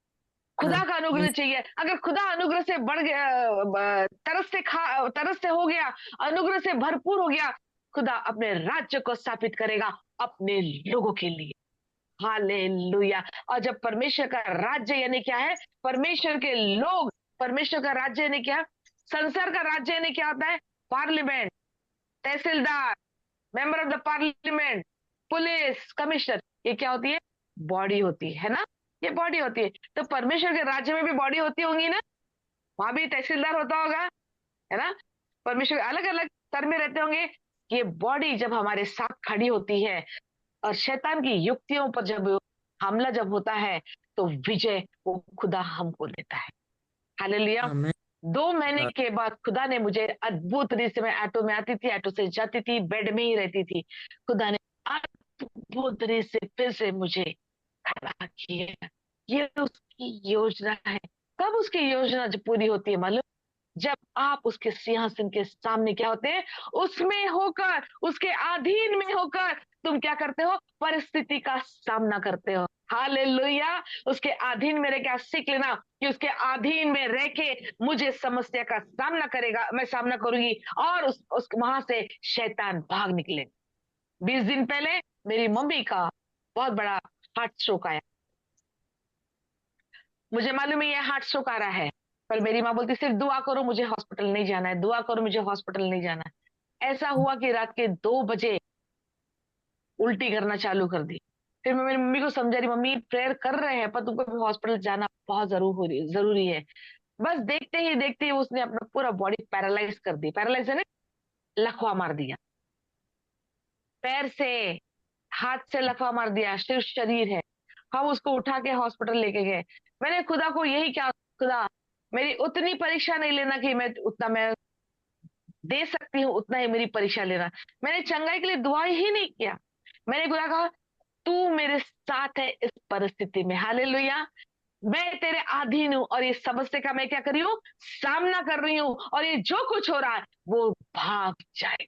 खुदा का अनुग्रह चाहिए। अगर खुदा अनुग्रह से बढ़ गया, तरस से हो गया, अनुग्रह से भरपूर हो गया, खुदा अपने राज्य को स्थापित करेगा अपने लोगों के लिए। हालेलुया। और जब परमेश्वर का राज्य यानी क्या है? परमेश्वर के लोग, परमेश्वर का राज्य यानी क्या? संसार का राज्य यानी क्या होता है? Parliament, tehsildar, member of the parliament, police, commissioner, ये क्या होती है? बॉडी होती है ना, ये बॉडी होती है। तो परमेश्वर के राज्य में भी बॉडी होती होंगी ना, वहां भी तहसीलदार होता होगा, है ना? परमेश्वर अलग अलग स्तर में रहते होंगे। ये बॉडी जब हमारे साथ खड़ी होती है और शैतान की युक्तियों पर जब हमला जब होता है, तो विजय वो खुदा हमको देता है। हालेलुया। आमेन। 2 महीने के बाद खुदा ने मुझे अद्भुत रीति से, मैं ऑटो में आती थी, ऑटो से जाती थी, बेड में ही रहती थी, खुदा ने अद्भुत रीति से फिर से मुझे खड़ा किया। ये उसकी योजना है। कब उसकी योजना जब पूरी होती है मालूम? जब आप उसके सिंहासन के सामने क्या होते हैं, उसमें होकर, उसके अधीन में होकर तुम क्या करते हो? परिस्थिति का सामना करते हो। हालेलुया। उसके अधीन में रह के सीख लेना कि उसके अधीन में रह के मुझे समस्या का सामना करेगा, मैं सामना करूंगी और उस वहां से शैतान भाग निकले। 20 दिन पहले मेरी मम्मी का बहुत बड़ा हार्ट स्ट्रोक आया। मुझे मालूम है ये हार्ट स्ट्रोक आ रहा है, पर मेरी माँ बोलती सिर्फ दुआ करो, मुझे हॉस्पिटल नहीं जाना है, दुआ करो, मुझे हॉस्पिटल नहीं जाना है। ऐसा हुआ कि रात के 2 बजे उल्टी करना चालू कर दी। फिर मैं मेरी मम्मी को समझा रही, मम्मी प्रेयर कर रहे हैं पर तुमको भी हॉस्पिटल जाना बहुत जरूरी है। बस देखते ही उसने अपना पूरा बॉडी पैरालाइज कर दी। पैरालाइज है ना, लकवा मार दिया, पैर से, हाथ से लकवा मार दिया, सिर्फ शरीर है। हम उसको उठा के हॉस्पिटल लेके गए। मैंने खुदा को यही क्या, खुदा मेरी उतनी परीक्षा नहीं लेना कि मैं दे सकती हूँ, उतना ही मेरी परीक्षा लेना। मैंने चंगाई के लिए दुआ ही नहीं किया। मैंने खुदा कहा तू मेरे साथ है इस परिस्थिति में। हालेलुया। मैं तेरे अधीन हूं और ये समस्या का मैं क्या कर रही हूँ, सामना कर रही हूँ, और ये जो कुछ हो रहा है वो भाग जाए।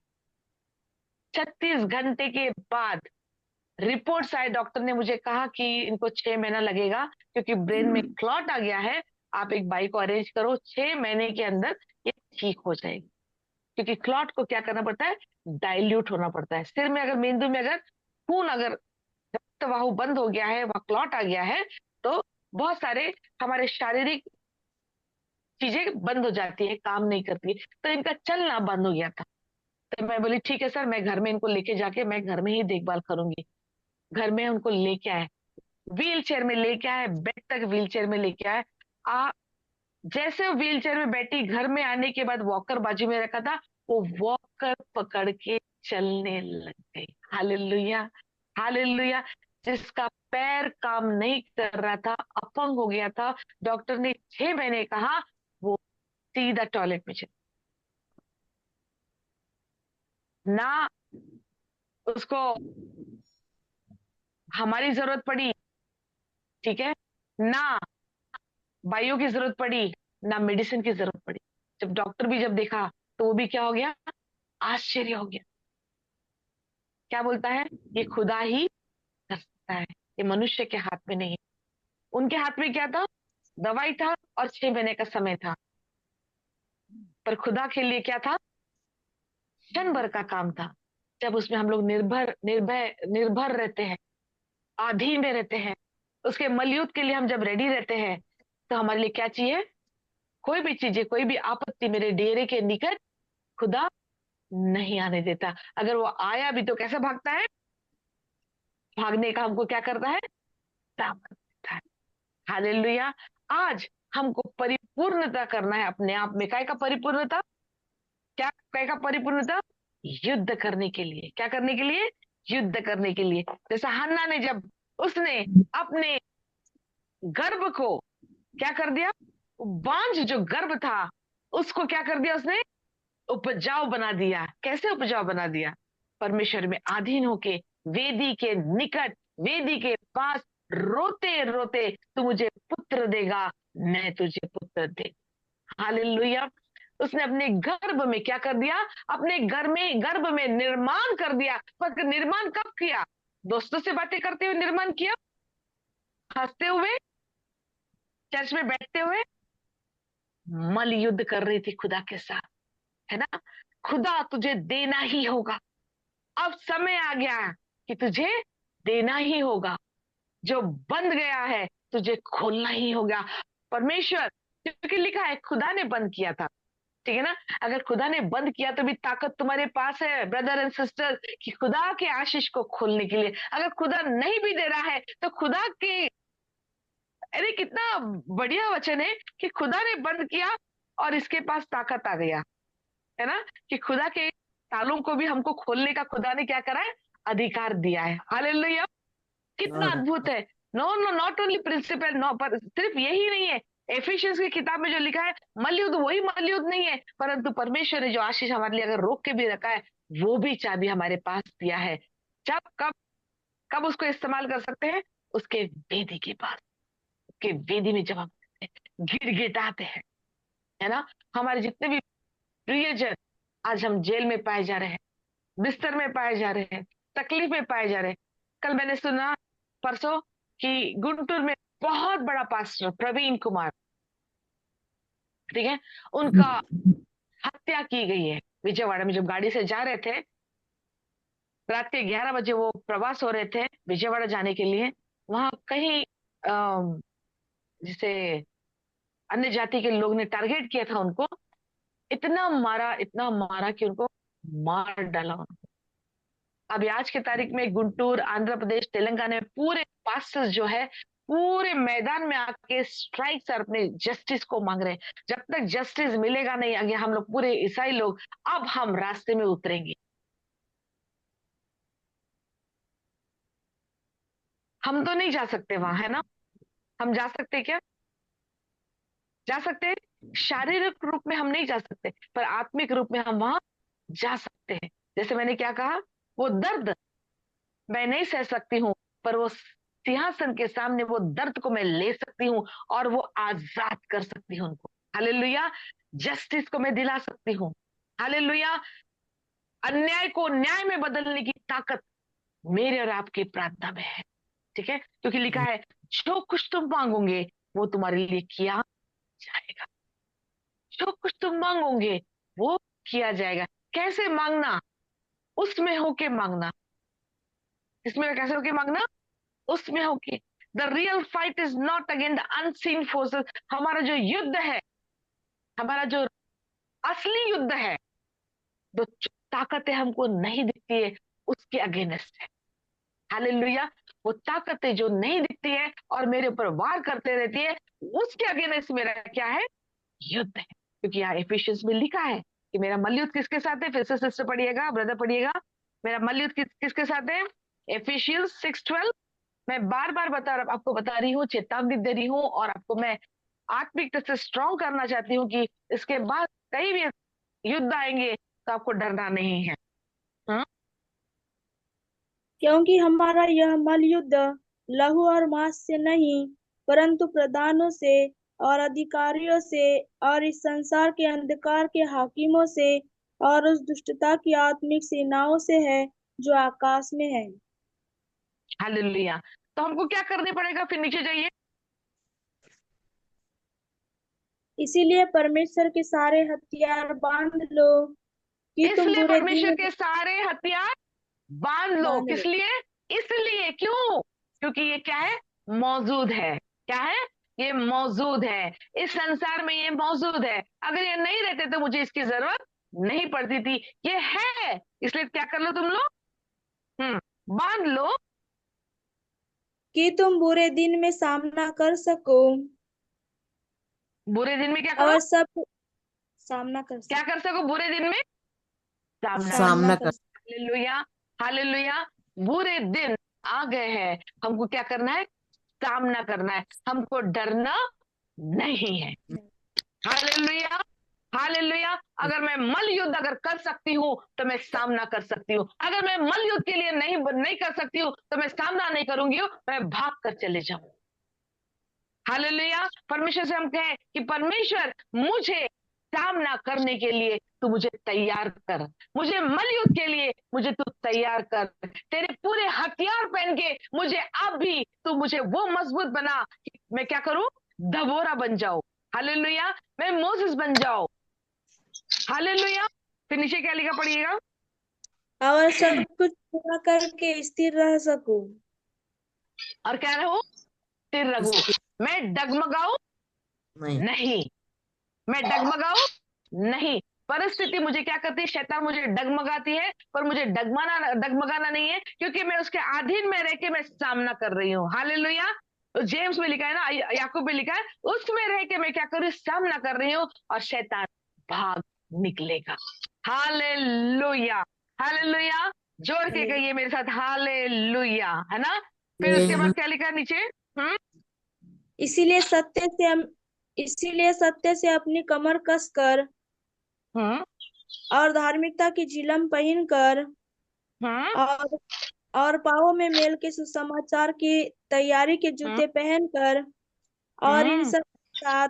36 घंटे के बाद रिपोर्ट्स आए, डॉक्टर ने मुझे कहा कि इनको 6 महीना लगेगा क्योंकि ब्रेन में क्लॉट आ गया है। आप एक बाइक को अरेंज करो, 6 महीने के अंदर ये ठीक हो जाएगी। क्योंकि क्लॉट को क्या करना पड़ता है, डाइल्यूट होना पड़ता है। सिर में अगर, मेंदु में अगर खून, अगर रक्तवाहु बंद हो गया है, वहां क्लॉट आ गया है, तो बहुत सारे हमारे शारीरिक चीजें बंद हो जाती है, काम नहीं करती। तो इनका चलना बंद हो गया था। तो मैं बोली ठीक है सर, मैं घर में इनको लेके जाके मैं घर में ही देखभाल करूंगी। घर में उनको लेके आए, व्हील चेयर में लेके आए, बेड तक व्हील चेयर में लेके आए। आ जैसे व्हील चेयर में बैठी, घर में आने के बाद वॉकर बाजू में रखा था, वो वॉकर पकड़ के चलने लग गई। Hallelujah, hallelujah. जिसका पैर काम नहीं कर रहा था, अपंग हो गया था, डॉक्टर ने 6 महीने कहा, वो सीधा टॉयलेट में चल, ना उसको हमारी जरूरत पड़ी, ठीक है, ना बाइयों की जरूरत पड़ी, ना मेडिसिन की जरूरत पड़ी। जब डॉक्टर भी जब देखा तो वो भी क्या हो गया, आश्चर्य हो गया। क्या बोलता है, ये खुदा ही कर सकता है, ये मनुष्य के हाथ में नहीं है। उनके हाथ में क्या था, दवाई था और 6 महीने का समय था। पर खुदा के लिए क्या था, क्षण भर का काम था। जब उसमें हम लोग निर्भर निर्भय निर्भर रहते हैं, अधीन में रहते हैं, उसके मलयुद्ध के लिए हम जब रेडी रहते हैं, तो हमारे लिए क्या चाहिए, कोई भी चीजें, कोई भी आपत्ति मेरे डेरे के निकट खुदा नहीं आने देता। अगर वो आया भी तो कैसे भागता है, भागने का हमको क्या करता है, ताकत देता है। हालेलुया। आज हमको परिपूर्णता करना है अपने आप में। काय का परिपूर्णता, क्या काय का परिपूर्णता, युद्ध करने के लिए। क्या करने के लिए, युद्ध करने के लिए। जैसा हन्ना ने, जब उसने अपने गर्भ को क्या कर दिया, बांझ जो गर्भ था उसको क्या कर दिया उसने, उपजाऊ बना दिया। कैसे उपजाऊ बना दिया, परमेश्वर में अधीन होके, वेदी के निकट, वेदी के पास रोते रोते, तू मुझे पुत्र देगा, मैं तुझे पुत्र दे। हालेलुया। उसने अपने गर्भ में क्या कर दिया, अपने गर्भ में निर्माण कर दिया। पर निर्माण कब किया, दोस्तों से बातें करते हुए निर्माण किया, हंसते हुए, चर्च में बैठते हुए, मल युद्ध कर रही थी खुदा के साथ, है ना। खुदा तुझे देना ही होगा, अब समय आ गया कि तुझे देना ही होगा। जो बंद गया है तुझे खोलना ही होगा। परमेश्वर, क्योंकि लिखा है खुदा ने बंद किया था, ठीक है ना। अगर खुदा ने बंद किया तो भी ताकत तुम्हारे पास है ब्रदर एंड सिस्टर, कि खुदा के आशीष को खोलने के लिए। अगर खुदा नहीं भी दे रहा है तो खुदा के, अरे कितना बढ़िया वचन है कि खुदा ने बंद किया और इसके पास ताकत आ गया, है ना। कि खुदा के तालों को भी हमको खोलने का खुदा ने क्या करा है, अधिकार दिया है। हालेलुया, कितना अद्भुत है। No no, not only principle, no, पर सिर्फ यही नहीं है। एफिशिएंस की किताब में जो लिखा है, मलयुद्ध वही मलयुद्ध नहीं है, परंतु परमेश्वर ने जो आशीष हमारे लिए अगर रोक के भी रखा है, वो भी चाबी हमारे पास दिया है। जब कब कब उसको इस्तेमाल कर सकते हैं, उसके वेदी के पास, उसके वेदी में जब हम गिड़गिड़ाते हैं, है ना। हमारे जितने भी प्रियजन आज हम जेल में पाए जा रहे हैं, बिस्तर में पाए जा रहे हैं, तकलीफ में पाए जा रहे हैं। कल मैंने सुना परसों कि गुंटूर में बहुत बड़ा पास्टर प्रवीण कुमार, ठीक है, उनका हत्या की गई है विजयवाड़ा में। जब गाड़ी से जा रहे थे, रात के 11 बजे वो प्रवास हो रहे थे विजयवाड़ा जाने के लिए, वहां कहीं जिसे अन्य जाति के लोग ने टारगेट किया था उनको, इतना मारा कि उनको मार डाला। अभी आज के तारीख में गुंटूर, आंध्र प्रदेश, तेलंगाना में पूरे पास्टर्स जो है पूरे मैदान में आके स्ट्राइक्स और अपने जस्टिस को मांग रहे हैं। जब तक जस्टिस मिलेगा नहीं, आगे हम लोग पूरे ईसाई लोग, अब हम रास्ते में उतरेंगे। हम तो नहीं जा सकते वहां, है ना। हम जा सकते क्या, जा सकते हैं, शारीरिक रूप में हम नहीं जा सकते, पर आत्मिक रूप में हम वहां जा सकते हैं। जैसे मैंने क्या कहा, वो दर्द मैं नहीं सह सकती हूँ, पर वो सिंहासन के सामने वो दर्द को मैं ले सकती हूँ और वो आजाद कर सकती हूँ उनको। हालेलुया। जस्टिस को मैं दिला सकती हूँ। हालेलुया। अन्याय को न्याय में बदलने की ताकत मेरे और आपकी प्रार्थना में है। ठीक है, क्योंकि लिखा है जो कुछ तुम मांगोगे वो तुम्हारे लिए किया जाएगा। जो कुछ तुम मांगोगे वो किया जाएगा। कैसे मांगना? उसमें होके मांगना। इसमें कैसे होके मांगना? उसमें होके। The real fight is not against the unseen forces. हमारा जो युद्ध है, हमारा जो असली युद्ध है, जो ताकतें हमको नहीं दिखती है उसके अगेंस्ट है। हालेलुया। वो ताकतें जो नहीं दिखती है और मेरे ऊपर वार करते रहती है, उसके अगेंस्ट मेरा क्या है? युद्ध है। क्योंकि यहाँ एफिशियंस में लिखा है कि मेरा मल्लयुद्ध किसके साथ है? फिर से सिस्टर पढ़िएगा, ब्रदर पढ़िएगा। मेरा मल्लयुद्ध किसके साथ है? एफिशियंस 6:12। मैं बार बार आपको बता रही हूँ, चेतावनी दे रही हूँ, और आपको मैं आत्मिक तरह से स्ट्रॉन्ग करना चाहती हूँ कि इसके बाद कई भी युद्ध आएंगे तो आपको डरना नहीं है। हाँ? क्योंकि हमारा यह मलयुद्ध लहू और मांस से नहीं, परंतु प्रधानों से और अधिकारियों से और इस संसार के अंधकार के हाकिमों से और उस दुष्टता की आत्मिक सेनाओं से है जो आकाश में है। हालेलुया। तो हमको क्या करने पड़ेगा? फिर नीचे जाइए। इसीलिए परमेश्वर के सारे हथियार बांध लो कि तुम इसलिए बुरे दिन परमेश्वर के सारे हथियार बांध लो। बांध लो। किस लिए? इसलिए। क्यों? क्योंकि ये क्या है? मौजूद है। क्या है? ये मौजूद है। इस संसार में ये मौजूद है। अगर ये नहीं रहते तो मुझे इसकी जरूरत नहीं पड़ती थी। ये है, इसलिए क्या कर लो तुम लोग? बांध लो। कि तुम बुरे दिन में सामना कर सको बुरे दिन में क्या करो? और सब सामना कर क्या सको कर सको बुरे दिन में? सामना कर सामना सामना सको। कर। कर हालेलुया। हालेलुया। बुरे दिन आ गए हैं, हमको क्या करना है? सामना करना है। हमको डरना नहीं है। हालेलुया। हालेलुया। अगर मैं मल युद्ध अगर कर सकती हूँ तो मैं सामना कर सकती हूँ। अगर मैं मल युद्ध के लिए नहीं कर सकती हूँ तो मैं सामना नहीं करूंगी, मैं भाग कर चले जाऊं। हालेलुया। परमेश्वर से हम कहें कि परमेश्वर मुझे सामना करने के लिए तू मुझे तैयार कर। मुझे मलयुद्ध के लिए मुझे तू तैयार कर। तेरे पूरे हथियार पहन के मुझे अब भी तू मुझे वो मजबूत बना कि मैं क्या करूं? दबोरा बन जाऊं। हालेलुया। मैं मोसेस बन जाऊं। हालेलुया। फिर नीचे क्या लिखा पढ़िएगा? और सब कुछ पूरा करके स्थिर रह सकूं। और क्या रहूं? स्थिर रहूं। मैं डगमगाऊं नहीं। नहीं। मैं डगमगाऊं नहीं। परिस्थिति मुझे क्या करती है? शैतान मुझे डगमगाती है, पर मुझे डगमगाना नहीं है, क्योंकि मैं उसके अधीन में रह के मैं सामना कर रही हूँ। हालेलुया। तो जेम्स में लिखा है ना, याकूब में लिखा है, उसमें रह के मैं क्या कर रही हूँ? सामना कर रही हूँ, और शैतान भाग निकलेगा। हालेलुया। हालेलुया। जोर के कहिए मेरे साथ, हालेलुया। है ना? फिर उसके बाद क्या लिखा है नीचे? हम्म इसीलिए सत्य से हम इसीलिए सत्य से अपनी कमर कसकर हम्म और धार्मिकता की झिलम पहनकर हम्म और और पाँवों में मेल के सुसमाचार की तैयारी के हम्म जूते पहनकर और इन हम्म सब के साथ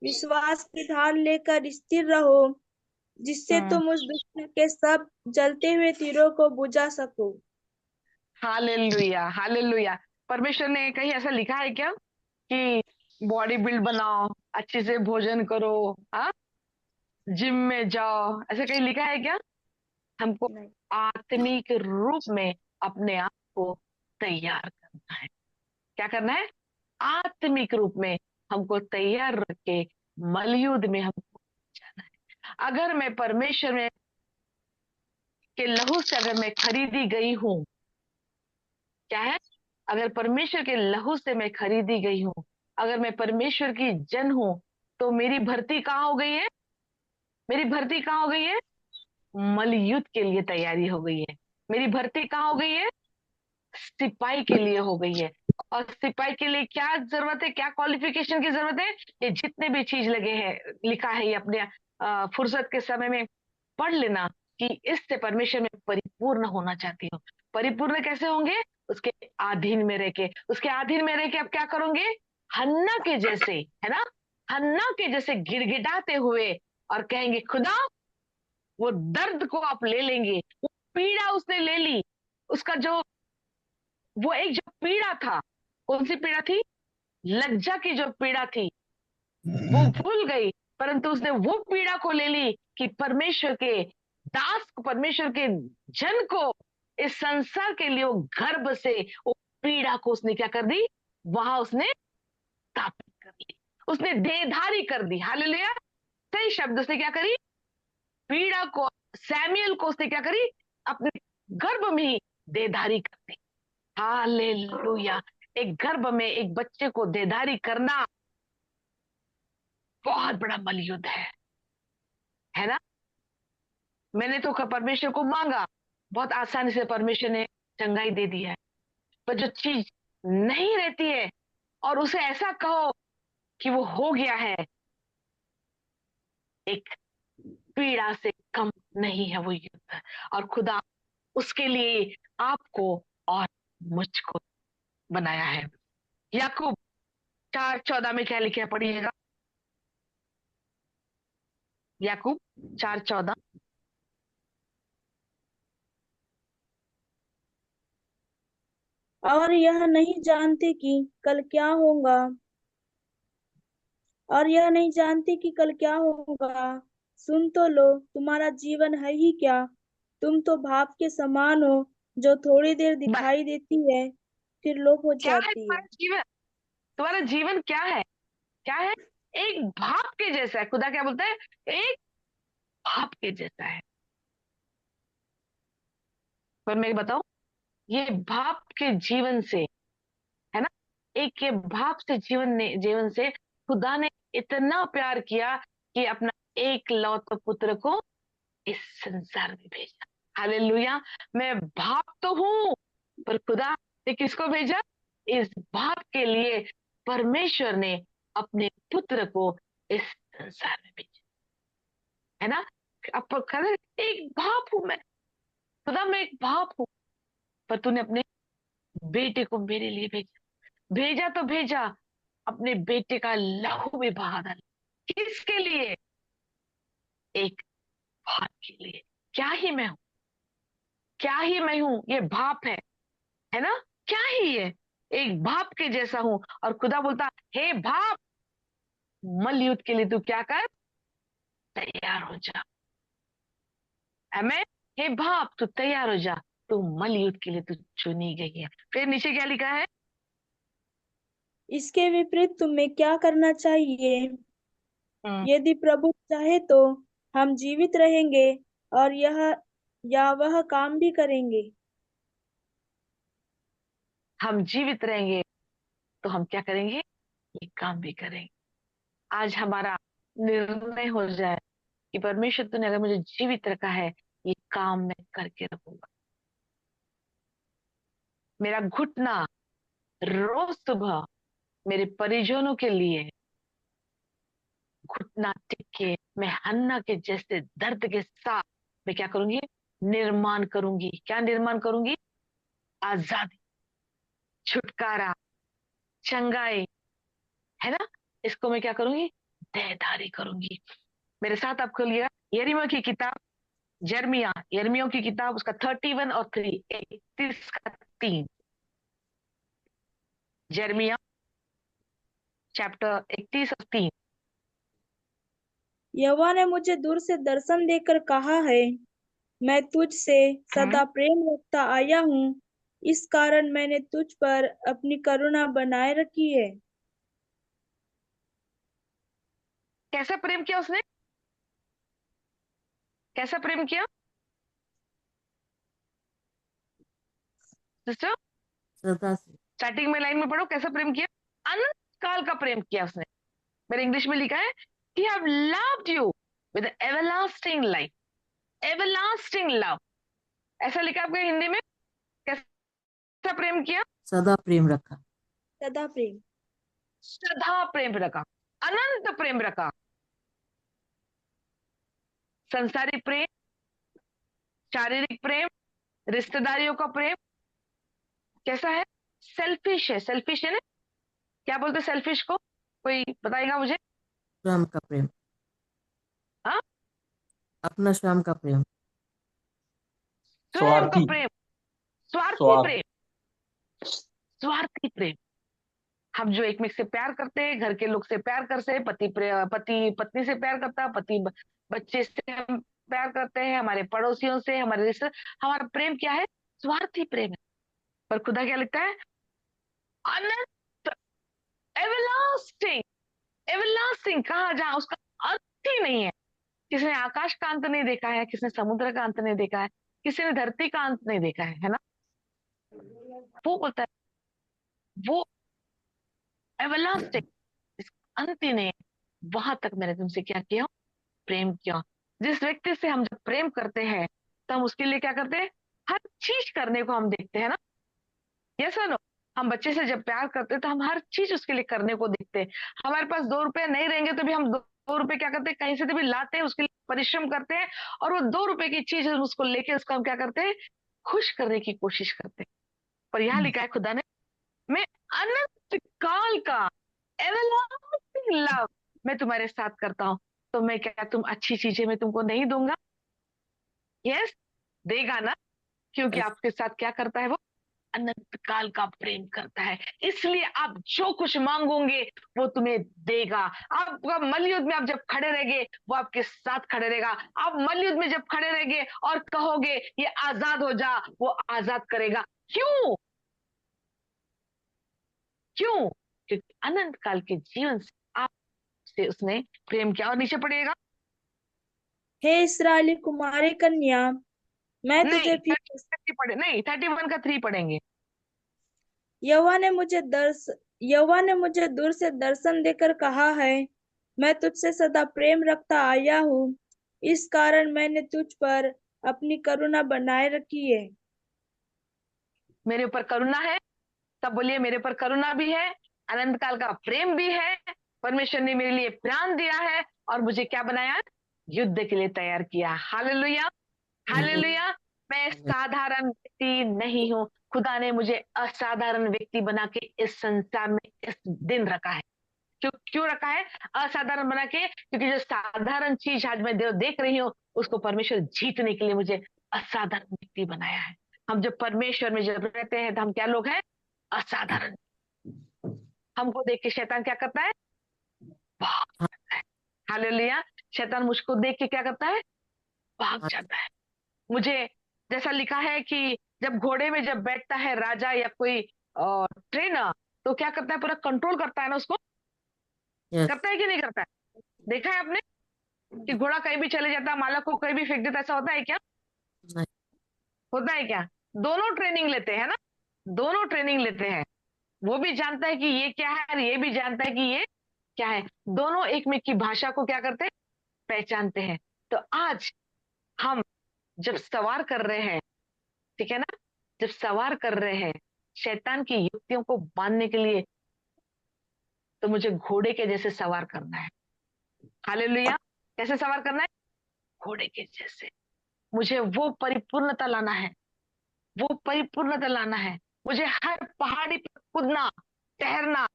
विश्वास की ढाल लेकर स्थिर रहो, जिससे हम्म तुम उस दुश्मन के सब जलते हुए तीरों को बुझा सको। हालेलुया। हालेलुया। परमेश्वर ने कहीं ऐसा लिखा है क्या कि बॉडी बिल्ड बनाओ, अच्छे से भोजन करो, हाँ, जिम में जाओ? ऐसा कहीं लिखा है क्या? हमको नहीं। आत्मिक रूप में अपने आप को तैयार करना है। क्या करना है? आत्मिक रूप में हमको तैयार रख के मलयुद्ध में हमको जाना है। अगर मैं परमेश्वर में के लहू से अगर मैं खरीदी गई हूँ, क्या है? अगर परमेश्वर के लहू से मैं खरीदी गई हूँ, अगर मैं परमेश्वर की जन हूं, तो मेरी भर्ती कहाँ हो गई है? मेरी भर्ती कहाँ हो गई है? मलयुद्ध के लिए तैयारी हो गई है। मेरी भर्ती कहाँ हो गई है? सिपाही के लिए हो गई है। और सिपाही के लिए क्या जरूरत है? क्या क्वालिफिकेशन की जरूरत है? ये जितने भी चीज लगे हैं, लिखा है, ये अपने फुर्सत के समय में पढ़ लेना कि इससे परमेश्वर में परिपूर्ण होना चाहती हूँ। परिपूर्ण कैसे होंगे? उसके अधीन में रह के। उसके अधीन में रह के अब क्या करोगे? हन्ना के जैसे, है ना, हन्ना के जैसे गिड़गिड़ाते हुए, और कहेंगे खुदा, वो दर्द को आप ले लेंगे। वो पीड़ा उसने ले ली, उसका जो वो एक जो पीड़ा था, कौन सी पीड़ा थी? लज्जा की जो पीड़ा थी वो भूल गई, परंतु उसने वो पीड़ा को ले ली कि परमेश्वर के दास को, परमेश्वर के जन को, इस संसार के लिए वो गर्भ से वो पीड़ा को उसने क्या कर दी? वहां उसने स्थापित कर दी, उसने देहधारी कर दी। हालेलुया। सही शब्द उसने क्या करी? पीड़ा को, सैमुएल को उसने क्या करी? अपने गर्भ में ही देहधारी कर दी। हालेलुया। एक गर्भ में एक बच्चे को देहधारी करना बहुत बड़ा मलयुद्ध है ना? मैंने तो परमेश्वर को मांगा, बहुत आसानी से परमेश्वर ने चंगाई दे दी है, पर जो चीज नहीं रहती है और उसे ऐसा कहो कि वो हो गया है, एक पीड़ा से कम नहीं है वो युद्ध। और खुदा उसके लिए आपको और मुझको बनाया है। याकूब 4:14 में क्या लिखा? पढ़िएगा, याकूब 4:14। और यह नहीं जानते कि कल क्या होगा, और यह नहीं जानते कि कल क्या होगा। सुन तो लो, तुम्हारा जीवन है ही क्या। तुम तो भाप के समान हो, जो थोड़ी देर बस, दिखाई देती है, फिर लोप हो क्या है जाती है। तुम्हारा जीवन? तुम्हारा जीवन क्या है? क्या है? एक भाप के जैसा है। खुदा क्या बोलता है? एक भाप के जैसा है। पर मैं बताऊं, ये भाप के जीवन से, है ना, एक ये भाप से जीवन से खुदा ने इतना प्यार किया कि अपना एक लौता पुत्र को इस संसार में भेजा। हालेलुया। मैं भाप तो हूं, पर खुदा ने किसको भेजा? इस भाप के लिए परमेश्वर ने अपने पुत्र को इस संसार में भेजा, है ना? अब कहते, एक भाप हूं मैं, खुदा मैं एक भाप हूं, पर तूने अपने बेटे को मेरे लिए भेजा। भेजा तो भेजा, अपने बेटे का लहू भी बहा डाला। किसके लिए? एक भाप के लिए। क्या ही मैं हूं, क्या ही मैं हूं, ये भाप है ना? क्या ही ये, एक भाप के जैसा हूं। और खुदा बोलता, हे भाप, मल युद्ध के लिए तू क्या कर? तैयार हो जा। हमें, हे भाप तू तैयार हो जा, तू मल युद्ध के लिए तू चुनी गई है। फिर नीचे क्या लिखा है? इसके विपरीत तुम्हें क्या करना चाहिए? हम्म, यदि प्रभु चाहे तो हम जीवित रहेंगे और यह या वह काम भी करेंगे। हम जीवित रहेंगे तो हम क्या करेंगे? ये काम भी करेंगे। आज हमारा निर्णय हो जाए कि परमेश्वर तूने अगर मुझे जीवित रखा है, ये काम मैं करके रखूंगा। मेरा घुटना रोज सुबह मेरे परिजनों के लिए घुटना टेक के मैं हन्ना के जैसे दर्द के साथ मैं क्या करूंगी? निर्माण करूंगी। क्या निर्माण करूंगी? आजादी, छुटकारा, चंगाई, है ना? इसको मैं क्या करूंगी? देहधारी करूंगी। मेरे साथ आप खोलिएगा यिर्मयाह की किताब, यिर्मयाह की किताब, उसका 31 और 3, 31 का 3। यिर्मयाह चैप्टर 31 और 3। यहोवा ने मुझे दूर से दर्शन देकर कहा है, मैं तुझ से हम्म, सदा प्रेम रखता आया हूँ, इस कारण मैंने तुझ पर अपनी करुणा बनाए रखी है। कैसा प्रेम किया उसने? कैसा प्रेम किया सिस्टर? सदा से। स्टार्टिंग में लाइन में पढ़ो, कैसा प्रेम किया? अनंत काल का प्रेम किया उसने। मेरे इंग्लिश में लिखा है, he have loved you with everlasting life, everlasting love। ऐसा लिखा है आपके हिंदी में? कैसा प्रेम किया? सदा प्रेम रखा। सदा प्रेम। सदा प्रेम रखा, अनंत प्रेम रखा। संसारिक प्रेम, शारीरिक प्रेम, रिश्तेदारियों का प्रेम कैसा है? सेल्फिश है। सेल्फिश है ना? क्या बोलते सेल्फिश को? कोई बताएगा मुझे? स्वयं का प्रेम। हाँ, अपना स्वयं का प्रेम। स्वयं का स्वार्थी, प्रेम, स्वार्थी स्वार्थ, प्रेम, स्वार्थी प्रेम। हम जो एक में से प्यार करते हैं, घर के लोग से प्यार करते हैं, पति पत्नी से प्यार करता है, बच्चे से हम प्यार करते हैं, हमारे पड़ोसियों से, हमारे रिश्ते, हमारा प्रेम क्या है? स्वार्थी प्रेम है। पर खुदा क्या लिखता है? अनंत, एवरलास्टिंग। एवरलास्टिंग कहा, जहां उसका अंत ही नहीं है। किसी ने आकाश का अंत नहीं देखा है, किसी ने समुद्र का अंत नहीं देखा है, किसी ने धरती का अंत नहीं देखा है ना? वो बोलता है वो एवरलास्टिंग, इसका अंत ही नहीं है। वहां तक मैंने तुमसे क्या किया? प्रेम किया। जिस व्यक्ति से हम जब प्रेम करते हैं तो हम उसके लिए क्या करते हैं? हर चीज करने को हम देखते हैं ना। यस और नो? हम बच्चे से जब प्यार करते हैं तो हम हर चीज उसके लिए करने को देखते हैं। हमारे पास 2 रुपए नहीं रहेंगे तो भी हम 2 रुपए क्या करते हैं? कहीं से तो भी लाते हैं, उसके लिए परिश्रम करते हैं, और वो 2 रुपए की चीज हम उसको लेके उसको हम क्या करते हैं? खुश करने की कोशिश करते हैं। पर यहाँ लिखा है खुदा ने, मैं अनंत काल का एवरलास्टिंग लव मैं तुम्हारे साथ करता हूं। तो मैं क्या, तुम अच्छी चीजें मैं तुमको नहीं दूंगा? यस, देगा ना, क्योंकि Yes. आपके साथ क्या करता है? वो अनंत काल का प्रेम करता है। इसलिए आप जो कुछ मांगोगे वो तुम्हें देगा। आप मलयुद्ध में आप जब खड़े रहेंगे वो आपके साथ खड़े रहेगा। आप मलयुद्ध में जब खड़े रहेंगे और कहोगे ये आजाद हो जा, वो आजाद करेगा। क्यों? क्यों? क्योंकि अनंत काल के जीवन से आपसे उसने प्रेम किया। और नीचे पड़ेगा, हे इस्राएली कुमारी कन्या, मैं नहीं तुझे फिर 30 पढ़े, नहीं 31 का 3 पढ़ेंगे। यहोवा ने मुझे दूर से दर्शन देकर कहा है, मैं तुझसे सदा प्रेम रखता आया हूँ, इस कारण मैंने तुझ पर अपनी करुणा बनाए रखी है। मेरे ऊपर करुणा है। तब बोलिए, मेरे ऊपर करुणा भी है, अनंत काल का प्रेम भी है। परमेश्वर ने मेरे लिए प्राण दिया है और मुझे क्या बनाया? युद्ध के लिए तैयार किया। Hallelujah, hallelujah. मैं साधारण व्यक्ति नहीं हूँ। खुदा ने मुझे असाधारण व्यक्ति बना के इस संसार में इस दिन रखा है। क्यों क्यों रखा है असाधारण बना के? क्योंकि जो साधारण चीज आज मैं देख रही हूँ उसको परमेश्वर जीतने के लिए मुझे असाधारण व्यक्ति बनाया है। हम जब परमेश्वर में जब रहते हैं तो हम क्या लोग हैं? असाधारण। हमको देख के शैतान क्या करता है? भाग जाता है। हालेलुया। शैतान मुझको देख के क्या करता है? भाग जाता है। मुझे जैसा लिखा है कि जब घोड़े में जब बैठता है राजा या कोई ट्रेनर, तो क्या करता है? पूरा कंट्रोल करता है ना उसको। Yes. करता है कि नहीं करता है? देखा है आपने कि घोड़ा कहीं भी चले जाता है, मालक को कहीं भी फेंक देता, ऐसा होता है क्या? नहीं. होता है क्या? दोनों ट्रेनिंग लेते हैं ना, दोनों ट्रेनिंग लेते हैं। वो भी जानता है कि ये क्या है और ये भी जानता है कि ये क्या है। दोनों एक में की भाषा को क्या करते हैं? पहचानते हैं। तो आज हम जब सवार कर रहे हैं, ठीक है ना, जब सवार कर रहे हैं शैतान की युक्तियों को बांधने के लिए, तो मुझे घोड़े के जैसे सवार करना है। हालेलुया। कैसे सवार करना है? घोड़े के जैसे। मुझे वो परिपूर्णता लाना है, वो परिपूर्णता लाना है। मुझे हर पहाड़ी पर कूदना, तैरना,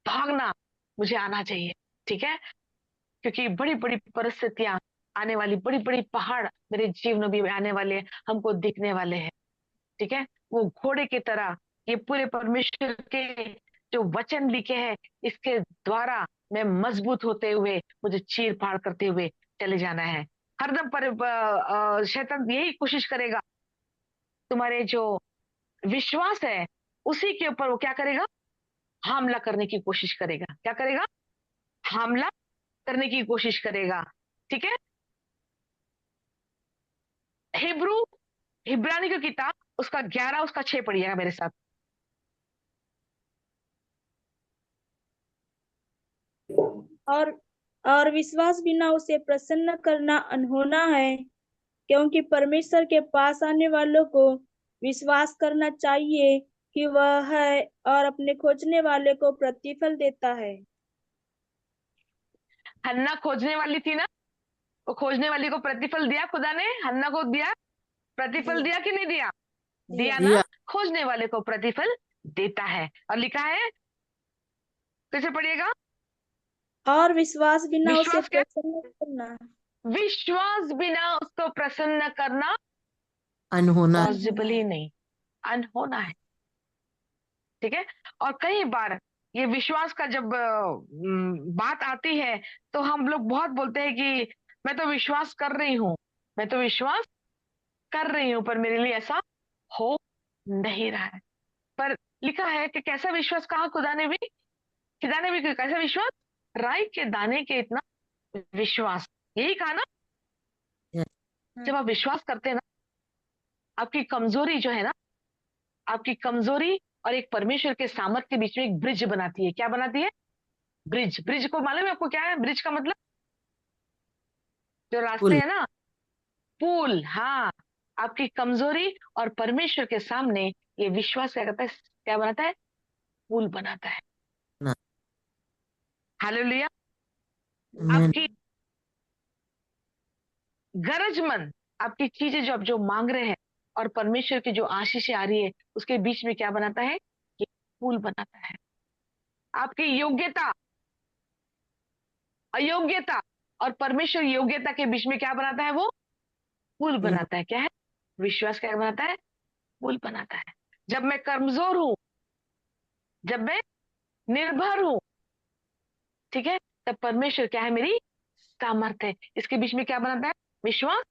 भागना मुझे आना चाहिए। ठीक है? क्योंकि बड़ी बड़ी परिस्थितियां आने वाली, बड़ी बड़ी पहाड़ मेरे जीवन में भी आने वाले हैं, हमको दिखने वाले हैं। ठीक है? वो घोड़े की तरह ये पूरे परमेश्वर के जो वचन लिखे हैं इसके द्वारा मैं मजबूत होते हुए, मुझे चीर फाड़ करते हुए चले जाना है। हरदम शैतान यही कोशिश करेगा, तुम्हारे जो विश्वास है उसी के ऊपर वो क्या करेगा? हमला करने की कोशिश करेगा। क्या करेगा? हमला करने की कोशिश करेगा। ठीक है? हिब्रू हिब्रानी की किताब उसका 11 उसका 6 पढ़िएगा मेरे साथ। और और विश्वास बिना उसे प्रसन्न करना अनहोना है, क्योंकि परमेश्वर के पास आने वालों को विश्वास करना चाहिए कि वह है और अपने खोजने वाले को प्रतिफल देता है। हन्ना खोजने वाली थी ना, वो खोजने वाली को प्रतिफल दिया खुदा ने। हन्ना को दिया प्रतिफल, दिया कि नहीं दिया? दिया ना। दिया. खोजने वाले को प्रतिफल देता है। और लिखा है, कैसे पढ़िएगा? और विश्वास बिना उसे विश्वास क्या? प्रसन्न करना विश्वास बिना उसको प्रसन्न करना अनहोना. पॉसिबल ही नहीं, अनहोना है। ठीक है। और कई बार ये विश्वास का जब बात आती है तो हम लोग बहुत बोलते हैं कि मैं तो विश्वास कर रही हूँ, मैं तो विश्वास कर रही हूँ, पर मेरे लिए ऐसा हो नहीं रहा है। पर लिखा है कि कैसा विश्वास, कहा खुदा ने भी कैसा विश्वास, राई के दाने के इतना विश्वास, यही कहा ना। Yes. जब आप विश्वास करते हैं ना, आपकी कमजोरी जो है ना, आपकी कमजोरी और एक परमेश्वर के सामर्थ के बीच में एक ब्रिज बनाती है। क्या बनाती है? ब्रिज। ब्रिज को मालूम है आपको क्या है ब्रिज का मतलब? जो रास्ते पुल। है ना, पुल। हाँ, आपकी कमजोरी और परमेश्वर के सामने ये विश्वास क्या करता है, क्या बनाता है? पुल बनाता है। ना। हालेलुया। Amen. आपकी गरजमंद, आपकी चीजें जो आप जो मांग रहे हैं और परमेश्वर की जो आशीषें आ रही है, उसके बीच में क्या बनाता है? ये पुल बनाता है। आपकी योग्यता, अयोग्यता और परमेश्वर योग्यता के बीच में क्या बनाता है? वो पुल पुल। बनाता है। क्या है? विश्वास क्या बनाता है? पुल बनाता है। जब मैं कमजोर हूं, जब मैं निर्भर हूं, ठीक है, तब परमेश्वर क्या है? मेरी सामर्थ है। इसके बीच में क्या बनाता है? विश्वास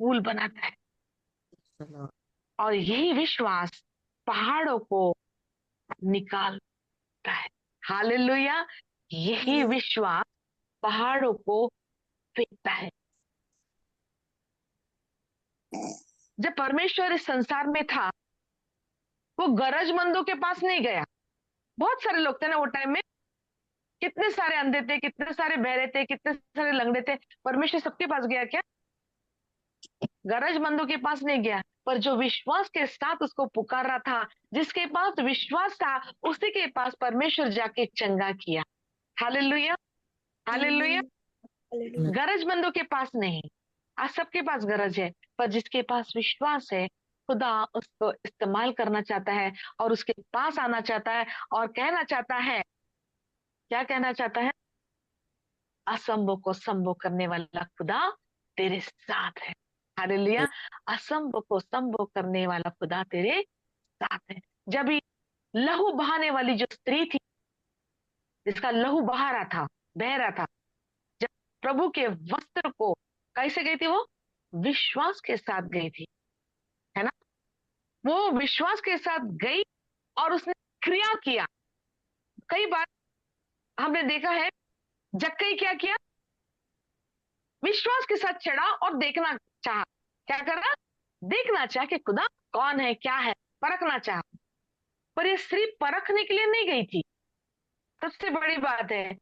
पुल बनाता है। चलो। और यही विश्वास पहाड़ों को निकालता है। हालेलुया। यही विश्वास पहाड़ों को फेंकता है। जब परमेश्वर इस संसार में था, वो गरजमंदों के पास नहीं गया। बहुत सारे लोग थे ना वो टाइम में, कितने सारे अंधे थे, कितने सारे बहरे थे, कितने सारे लंगड़े थे। परमेश्वर सबके पास गया क्या? गरजमंदों के पास नहीं गया। पर जो विश्वास के साथ उसको पुकार रहा था, जिसके पास विश्वास था, उसी के पास परमेश्वर जाके चंगा किया। Hallelujah, hallelujah. हालेलुया। गरजमंदों के पास नहीं, आज सबके पास गरज है, पर जिसके पास विश्वास है, खुदा उसको इस्तेमाल करना चाहता है और उसके पास आना चाहता है और कहना चाहता है, क्या कहना चाहता है? असंभव को संभव करने वाला खुदा तेरे साथ है। हालेलुया। असंभव को संभव करने वाला खुदा तेरे साथ है। जब ये लहू बहाने वाली जो स्त्री थी, जिसका लहू बहा रहा था, बह रहा था, जब प्रभु के वस्त्र को, कैसे गई थी वो? विश्वास के साथ गई थी, है ना। वो विश्वास के साथ गई और उसने क्रिया किया। कई बार हमने देखा है, जक्कई क्या किया? विश्वास के साथ चढ़ा और देखना चाहा। क्या करा? देखना चाहा कि खुदा कौन है, क्या है, परखना चाहा। पर ये सिर्फ परखने के लिए नहीं गई थी। सबसे बड़ी बात है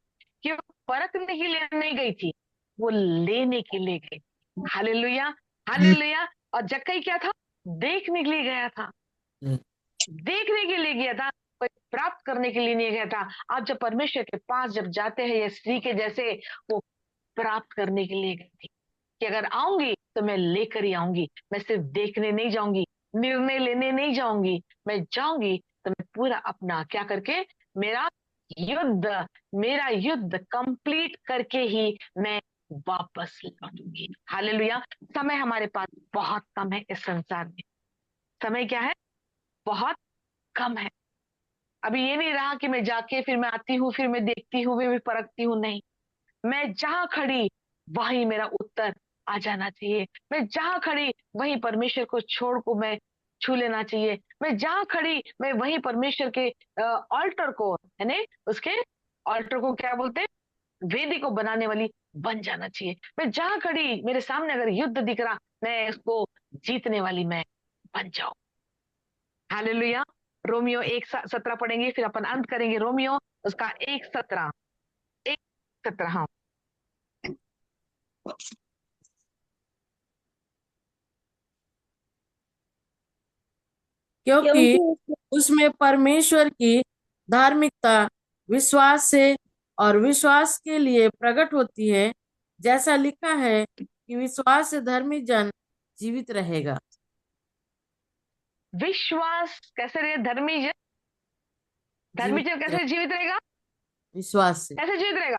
कि वो परखने के लिए नहीं गई थी, वो लेने के लिए गई। Hallelujah, hallelujah. और जक्कई क्या था? देखने के लिए गया था, देखने के लिए गया था, कोई प्राप्त करने के लिए नहीं गया था। आप जब परमेश्वर के पास जब जाते हैं, ये स्त्री के जैसे, वो प्राप्त करने के लिए गई थी कि अगर आऊंगी तो मैं लेकर ही आऊंगी, मैं सिर्फ देखने नहीं जाऊंगी, निर्णय लेने नहीं जाऊंगी, मैं जाऊंगी तो मैं पूरा अपना क्या करके, मेरा मेरा युद्ध कंप्लीट करके ही मैं वापस लौटूंगी। हालेलुया। समय हमारे पास बहुत कम है इस संसार में। समय क्या है? बहुत कम है। अभी ये नहीं रहा कि मैं जाके फिर मैं आती हूँ, फिर मैं देखती हूँ, फिर मैं परखती हूँ। नहीं, मैं जहां खड़ी वहीं मेरा उत्तर आ जाना चाहिए। मैं जहां खड़ी वहीं परमेश्वर को छोड़ को मैं छू लेना चाहिए। मैं जहां खड़ी मैं वहीं परमेश्वर के ऑल्टर को, है ना, उसके ऑल्टर को क्या बोलते हैं, वेदी को बनाने वाली बन जाना चाहिए। मैं जहां खड़ी, मेरे सामने अगर युद्ध दिख रहा, मैं उसको जीतने वाली मैं बन जाऊं। हालेलुया। रोमियो 1:17 पढ़ेंगे, फिर अपन अंत करेंगे। रोमियो उसका 1:17, 1:17। हाँ, क्योंकि क्योंकि उसमें परमेश्वर की धार्मिकता विश्वास से और विश्वास के लिए प्रकट होती है, जैसा लिखा है कि विश्वास से धर्मी जन जीवित रहेगा। विश्वास कैसे रहे? धर्मी जीवित जन रहे, कैसे जीवित रहेगा? विश्वास से। कैसे जीवित रहेगा?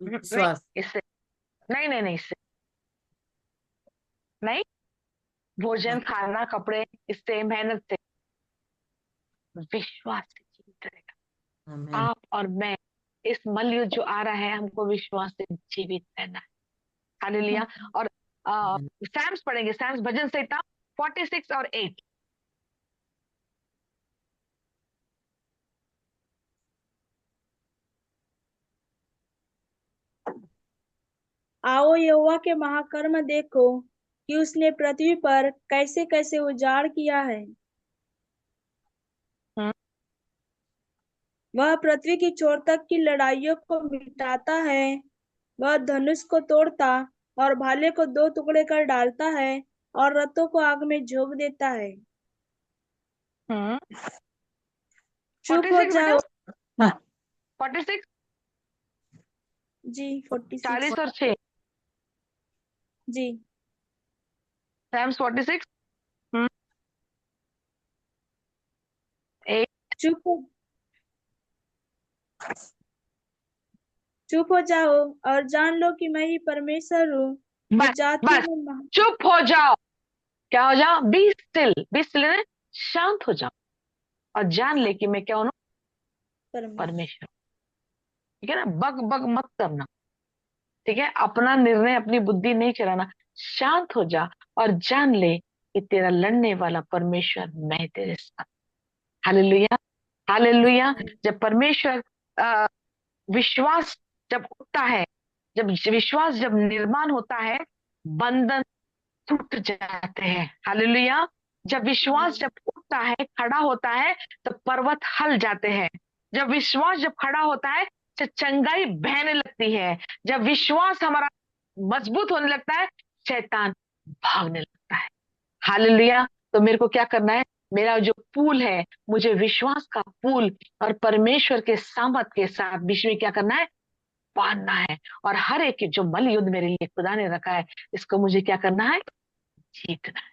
नहीं, विश्वास। इससे नहीं, नहीं, नहीं, इससे नहीं। भोजन, खाना, कपड़े, इससे, मेहनत से विश्वास से जीवित रहेगा। आमेन। आप और मैं, इस मलयुद्ध जो आ रहा है, हमको विश्वास से जीवित रहना है। हालेलुया। और सैम्स पढ़ेंगे, सैम्स भजन संहिता 46 और 8। आओ यहोवा के महाकर्म देखो कि उसने पृथ्वी पर कैसे कैसे उजाड़ किया है। हम्म। वह पृथ्वी की छोर तक की लड़ाइयों को मिटाता है। वह धनुष को तोड़ता और भाले को 2 टुकड़े कर डालता है और रथों को आग में झोंक देता है। चुप हो 46 जाओ। बेटा, 46, जी 46 40 और 6, जी। सैम्स 46। चुप हो जाओ और जान लो कि मैं ही परमेश्वर हूँ जो बस जातियों बस, में महा- चुप हो जाओ। क्या हो जाओ? बी स्टिल, बी स्टिल, शांत हो जाओ और जान ले कि मैं क्या हूं? परमेश्वर। ठीक है ना? बग बग मत करना। ठीक है? अपना निर्णय, अपनी बुद्धि नहीं चलाना। शांत हो जा और जान ले कि तेरा लड़ने वाला परमेश्वर, मैं तेरे साथ। Hallelujah, hallelujah. जब परमेश्वर विश्वास जब उठता है, जब विश्वास जब निर्माण होता है, बंधन टूट जाते हैं। हालेलुया। जब विश्वास जब उठता है, खड़ा होता है, तो पर्वत हल जाते हैं। जब विश्वास जब खड़ा होता है, तो चंगाई बहने लगती है। जब विश्वास हमारा मजबूत होने लगता है, शैतान भागने लगता है। हालेलुया। तो मेरे को क्या करना है? मेरा जो पुल है, मुझे विश्वास का पुल और परमेश्वर के सामर्थ के साथ बीच में क्या करना है? बांधना है। और हर एक जो मल युद्ध मेरे लिए खुदा ने रखा है, इसको मुझे क्या करना है? जीतना है।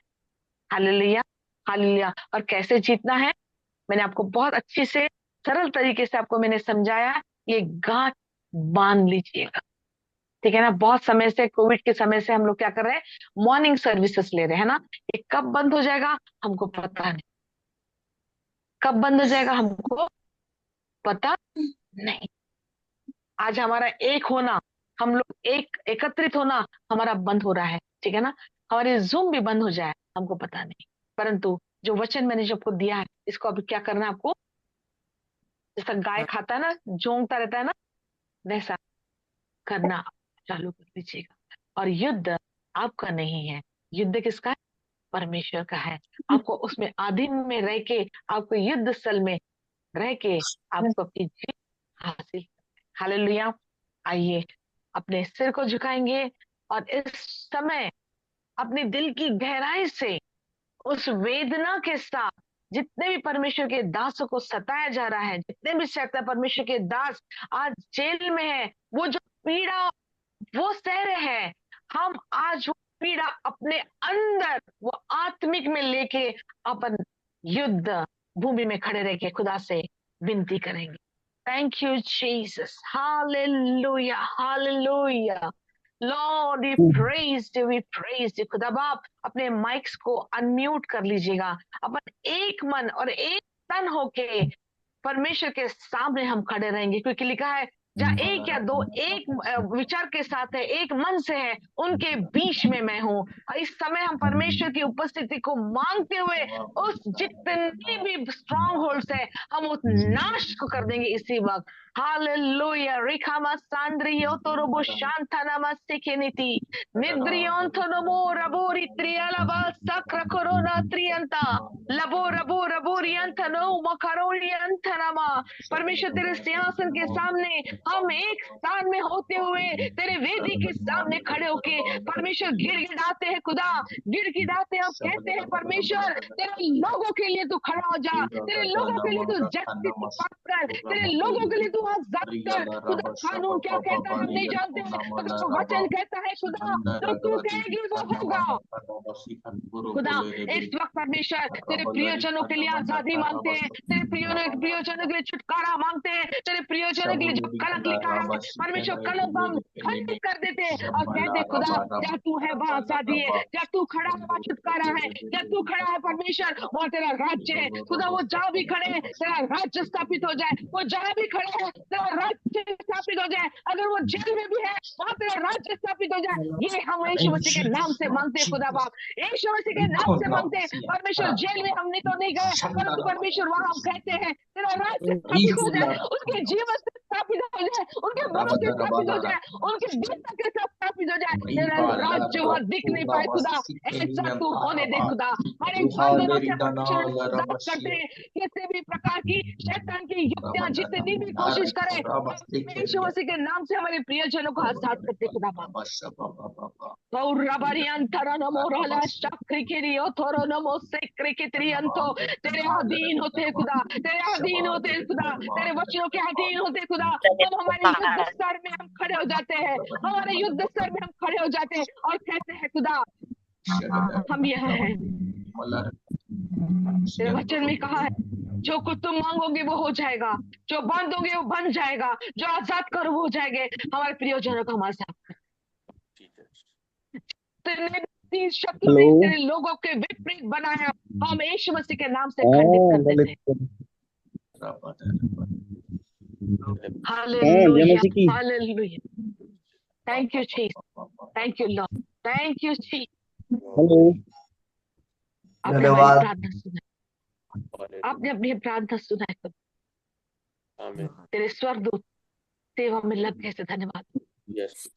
Hallelujah, hallelujah. और कैसे जीतना है? मैंने आपको बहुत अच्छी से, सरल तरीके से आपको मैंने समझाया। ये गांठ बांध लीजिएगा। ठीक है ना? बहुत समय से, कोविड के समय से हम लोग क्या कर रहे हैं? मॉर्निंग सर्विसेज ले रहे हैं ना। ये कब बंद हो जाएगा हमको पता नहीं। कब बंद हो जाएगा हमको पता नहीं। आज हमारा एक होना, हम लोग एक एकत्रित होना हमारा बंद हो रहा है। ठीक है ना? हमारे जूम भी बंद हो जाए हमको पता नहीं। परंतु जो वचन मैंने जो आपको दिया है, इसको अभी क्या करना है आपको? जैसा गाय खाता है ना, जोंगता रहता है ना, वैसा करना चालू कर दीजिएगा। और युद्ध आपका नहीं है, युद्ध किसका है? परमेश्वर का है। आपको उसमें अधीन में रह के, आपको युद्ध स्थल में रह के आपको अपनी जीत हासिल। हालेलुया। आइए अपने सिर को झुकाएंगे और इस समय अपने दिल की गहराई से उस वेदना के साथ, जितने भी परमेश्वर के दासों को सताया जा रहा है, जितने भी शैतान परमेश्वर के दास आज जेल में है, वो जो पीड़ा वो सह रहे हैं, हम आज वो पीड़ा अपने अंदर, वो आत्मिक में लेके अपन युद्ध भूमि में खड़े रह के खुदा से विनती करेंगे। Thank you Jesus, hallelujah, hallelujah. Lord we praise you, we praise you. खुदा बाप, अपने माइक्स को अनम्यूट कर लीजिएगा। अपन एक मन और एक तन होके परमेश्वर के सामने हम खड़े रहेंगे, क्योंकि लिखा है जहाँ एक या दो एक विचार के साथ है, एक मन से है, उनके बीच में मैं हूँ। इस समय हम परमेश्वर की उपस्थिति को मांगते हुए उस जितने भी स्ट्रॉन्ग होल्ड्स है, हम उस नाश को कर देंगे इसी वक्त। हालेलुया। रिखामा सांद्रियो तो रोबो शांतानामा सिखेनिति निद्रियों तो नमो रबोरी त्रियालाबा सक्र कोरोना त्रियंता लबो रबो रबोरियंत नो मकरोरियंत नमा। परमेश्वर तेरे सिंहासन के सामने हम एक स्थान में होते हुए तेरे वेदी के सामने खड़े होके परमेश्वर गिड़गिड़ाते हैं। खुदा गिड़गिड़ाते हैं, कहते हैं परमेश्वर तेरे लोगों के लिए तू खड़ा हो जा, तेरे लोगों के लिए तू जस्टिस पास कर, तेरे लोगों के लिए तू आजाद कर। खुदा कानून क्या कहता है हम नहीं जानते, अगर वचन कहता है खुदा तो तू कहेगी वो होगा। खुदा इस वक्त परमेश्वर तेरे प्रियजनों के लिए आजादी मांगते हैं, तेरे प्रियजनों के लिए छुटकारा मांगते हैं, तेरे प्रियजनों के लिए जो कलंक लिखा है परमेश्वर, कलंक को हम खंडित कर देते हैं और कहते हैं खुदा जहाँ तू है वहां शादी है, जहाँ तू खड़ा है वहां छुटकारा है, जहाँ तू खड़ा है परमेश्वर वहाँ तेरा राज्य है। खुदा वो जहाँ भी खड़े हैं तेरा राज्य स्थापित हो जाए, वो जहाँ भी खड़े हैं तेरा राज्य स्थापित हो जाए, अगर वो जेल में भी है वहाँ तेरा राज्य स्थापित हो जाए। ये हम यीशु मसीह के नाम से मांगते हैं खुदा बाप, यीशु मसीह के नाम से मांगते हैं परमेश्वर। जेल में हमने तो नहीं गए, परंतु परमेश्वर वहाँ हम कहते हैं तेरा राज्य स्थापित हो जाए, उनके जीवन से स्थापित हो जाए, उनके मनों से स्थापित हो जाए, उनके दिल के साथ स्थापित हो जाए। तेरा राज्य वहाँ दिख नहीं पाए खुदा, ऐसा तू होने दे खुदा। हर एक बंधनों से परमेश्वर करते हैं, किसी भी प्रकार की शैतान की युक्तियां जितनी भी कोशिश करे, यीशु मसीह के नाम से हमारे प्रियजनों को आजाद करते खुदा बाप। तेरे अधीन होते खुदा, तेरे अधीन होते खुदा, तेरे वचनों के अधीन होते खुदा। हम हमारे युद्ध स्तर में हम खड़े हो जाते हैं, हमारे युद्ध स्तर में हम खड़े हो जाते हैं और कहते हैं खुदा हम यहाँ हैं। तेरे वचन में कहा है जो कुछ तुम मांगोगे वो हो जाएगा, जो बांधोगे वो बन जाएगा, जो आजाद करो वो हो जाएंगे। हमारे प्रियजनों को हम आजाद कर, तेरे शत्रु ने तेरे लोगों के विपरीत बनाया, हम यीशु मसीह के नाम से खंडित कर देते हैं। Hallelujah, hallelujah. Thank you Jesus, thank you Lord, thank you Jesus. आपने हमारी प्रार्थना सुना, आपने अपनी प्रार्थना सुना है खुदा। तेरे स्वर्गदूत सेवा में लग गए से धन्यवाद।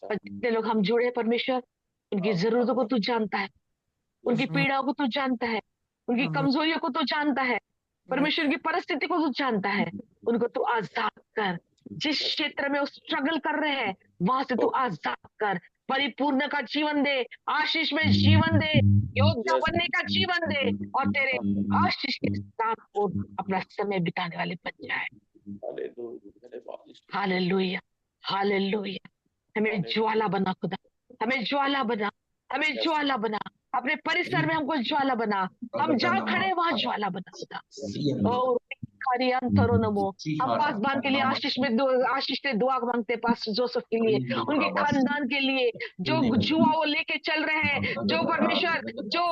और जितने लोग हम जुड़े परमेश्वर, उनकी जरूरतों को तू जानता है, उनकी पीड़ाओं को तू जानता है, उनकी कमजोरियों को तू जानता है, परमेश्वर की परिस्थिति को तू जानता है। उनको तू आजाद कर, जिस क्षेत्र में वो स्ट्रगल कर रहे हैं वहां से तू आजाद कर, परिपूर्ण का जीवन दे, आशीष में जीवन दे, योद्धा बनने का जीवन दे और तेरे आशीष के साथ वो अपना समय बिताने वाले बन जाए। Hallelujah, hallelujah. हमें ज्वाला बना खुदा, हमें ज्वाला बना, हमें ज्वाला बना, अपने परिसर में हमको ज्वाला बना, हम जहाँ खड़े वहां ज्वाला बना खुदा। ओ नमो, हम पासबान के लिए आशीष से दुआ मांगते पास जोसेफ के लिए, उनके खानदान के लिए, जो जुआ वो लेके चल रहे हैं, जो परमेश्वर जो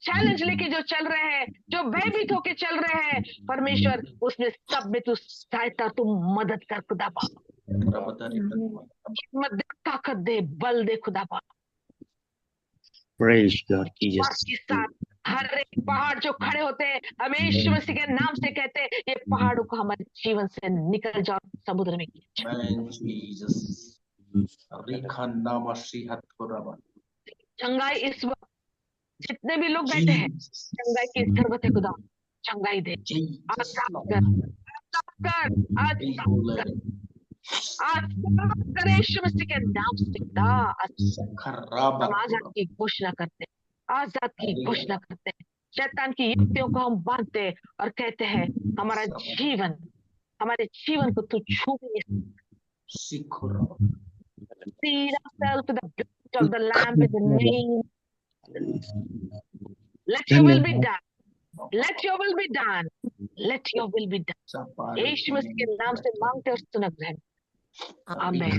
चैलेंज लेके जो चल रहे हैं, जो भयभीत होके चल रहे हैं परमेश्वर, उसमें सब में तू सहायता, तू मदद कर खुदा बाबा, हिम्मत दे, ताकत दे, बल दे खुदा बाबा। Praise God, Jesus. के साथ हर एक पहाड़ जो खड़े होते हैं हमें यीशु मसीह के नाम से कहते हैं, ये पहाड़ों को हमारे जीवन से निकल जाओ, समुद्र में चंगाई इस वक्त जितने भी लोग बैठे हैं, चंगाई की जरूरत है खुदा, चंगाई दे, आजाद कर, आजाद कर, यीशु मसीह के नाम से खुदा। हम आजाद की घोषणा करते, आजाद की घोषणा करते हैं, शैतान की युक्तियों को हम बांधते और कहते हैं हमारा जीवन, हमारे जीवन को तू छू नहीं सकता। Seal ourselves to the blood of the Lamb in the name. Let your will be done. Let your will be done. Let your will be done. यीशु मसीह के नाम से मांगते और सुना ग्रहण। आमीन।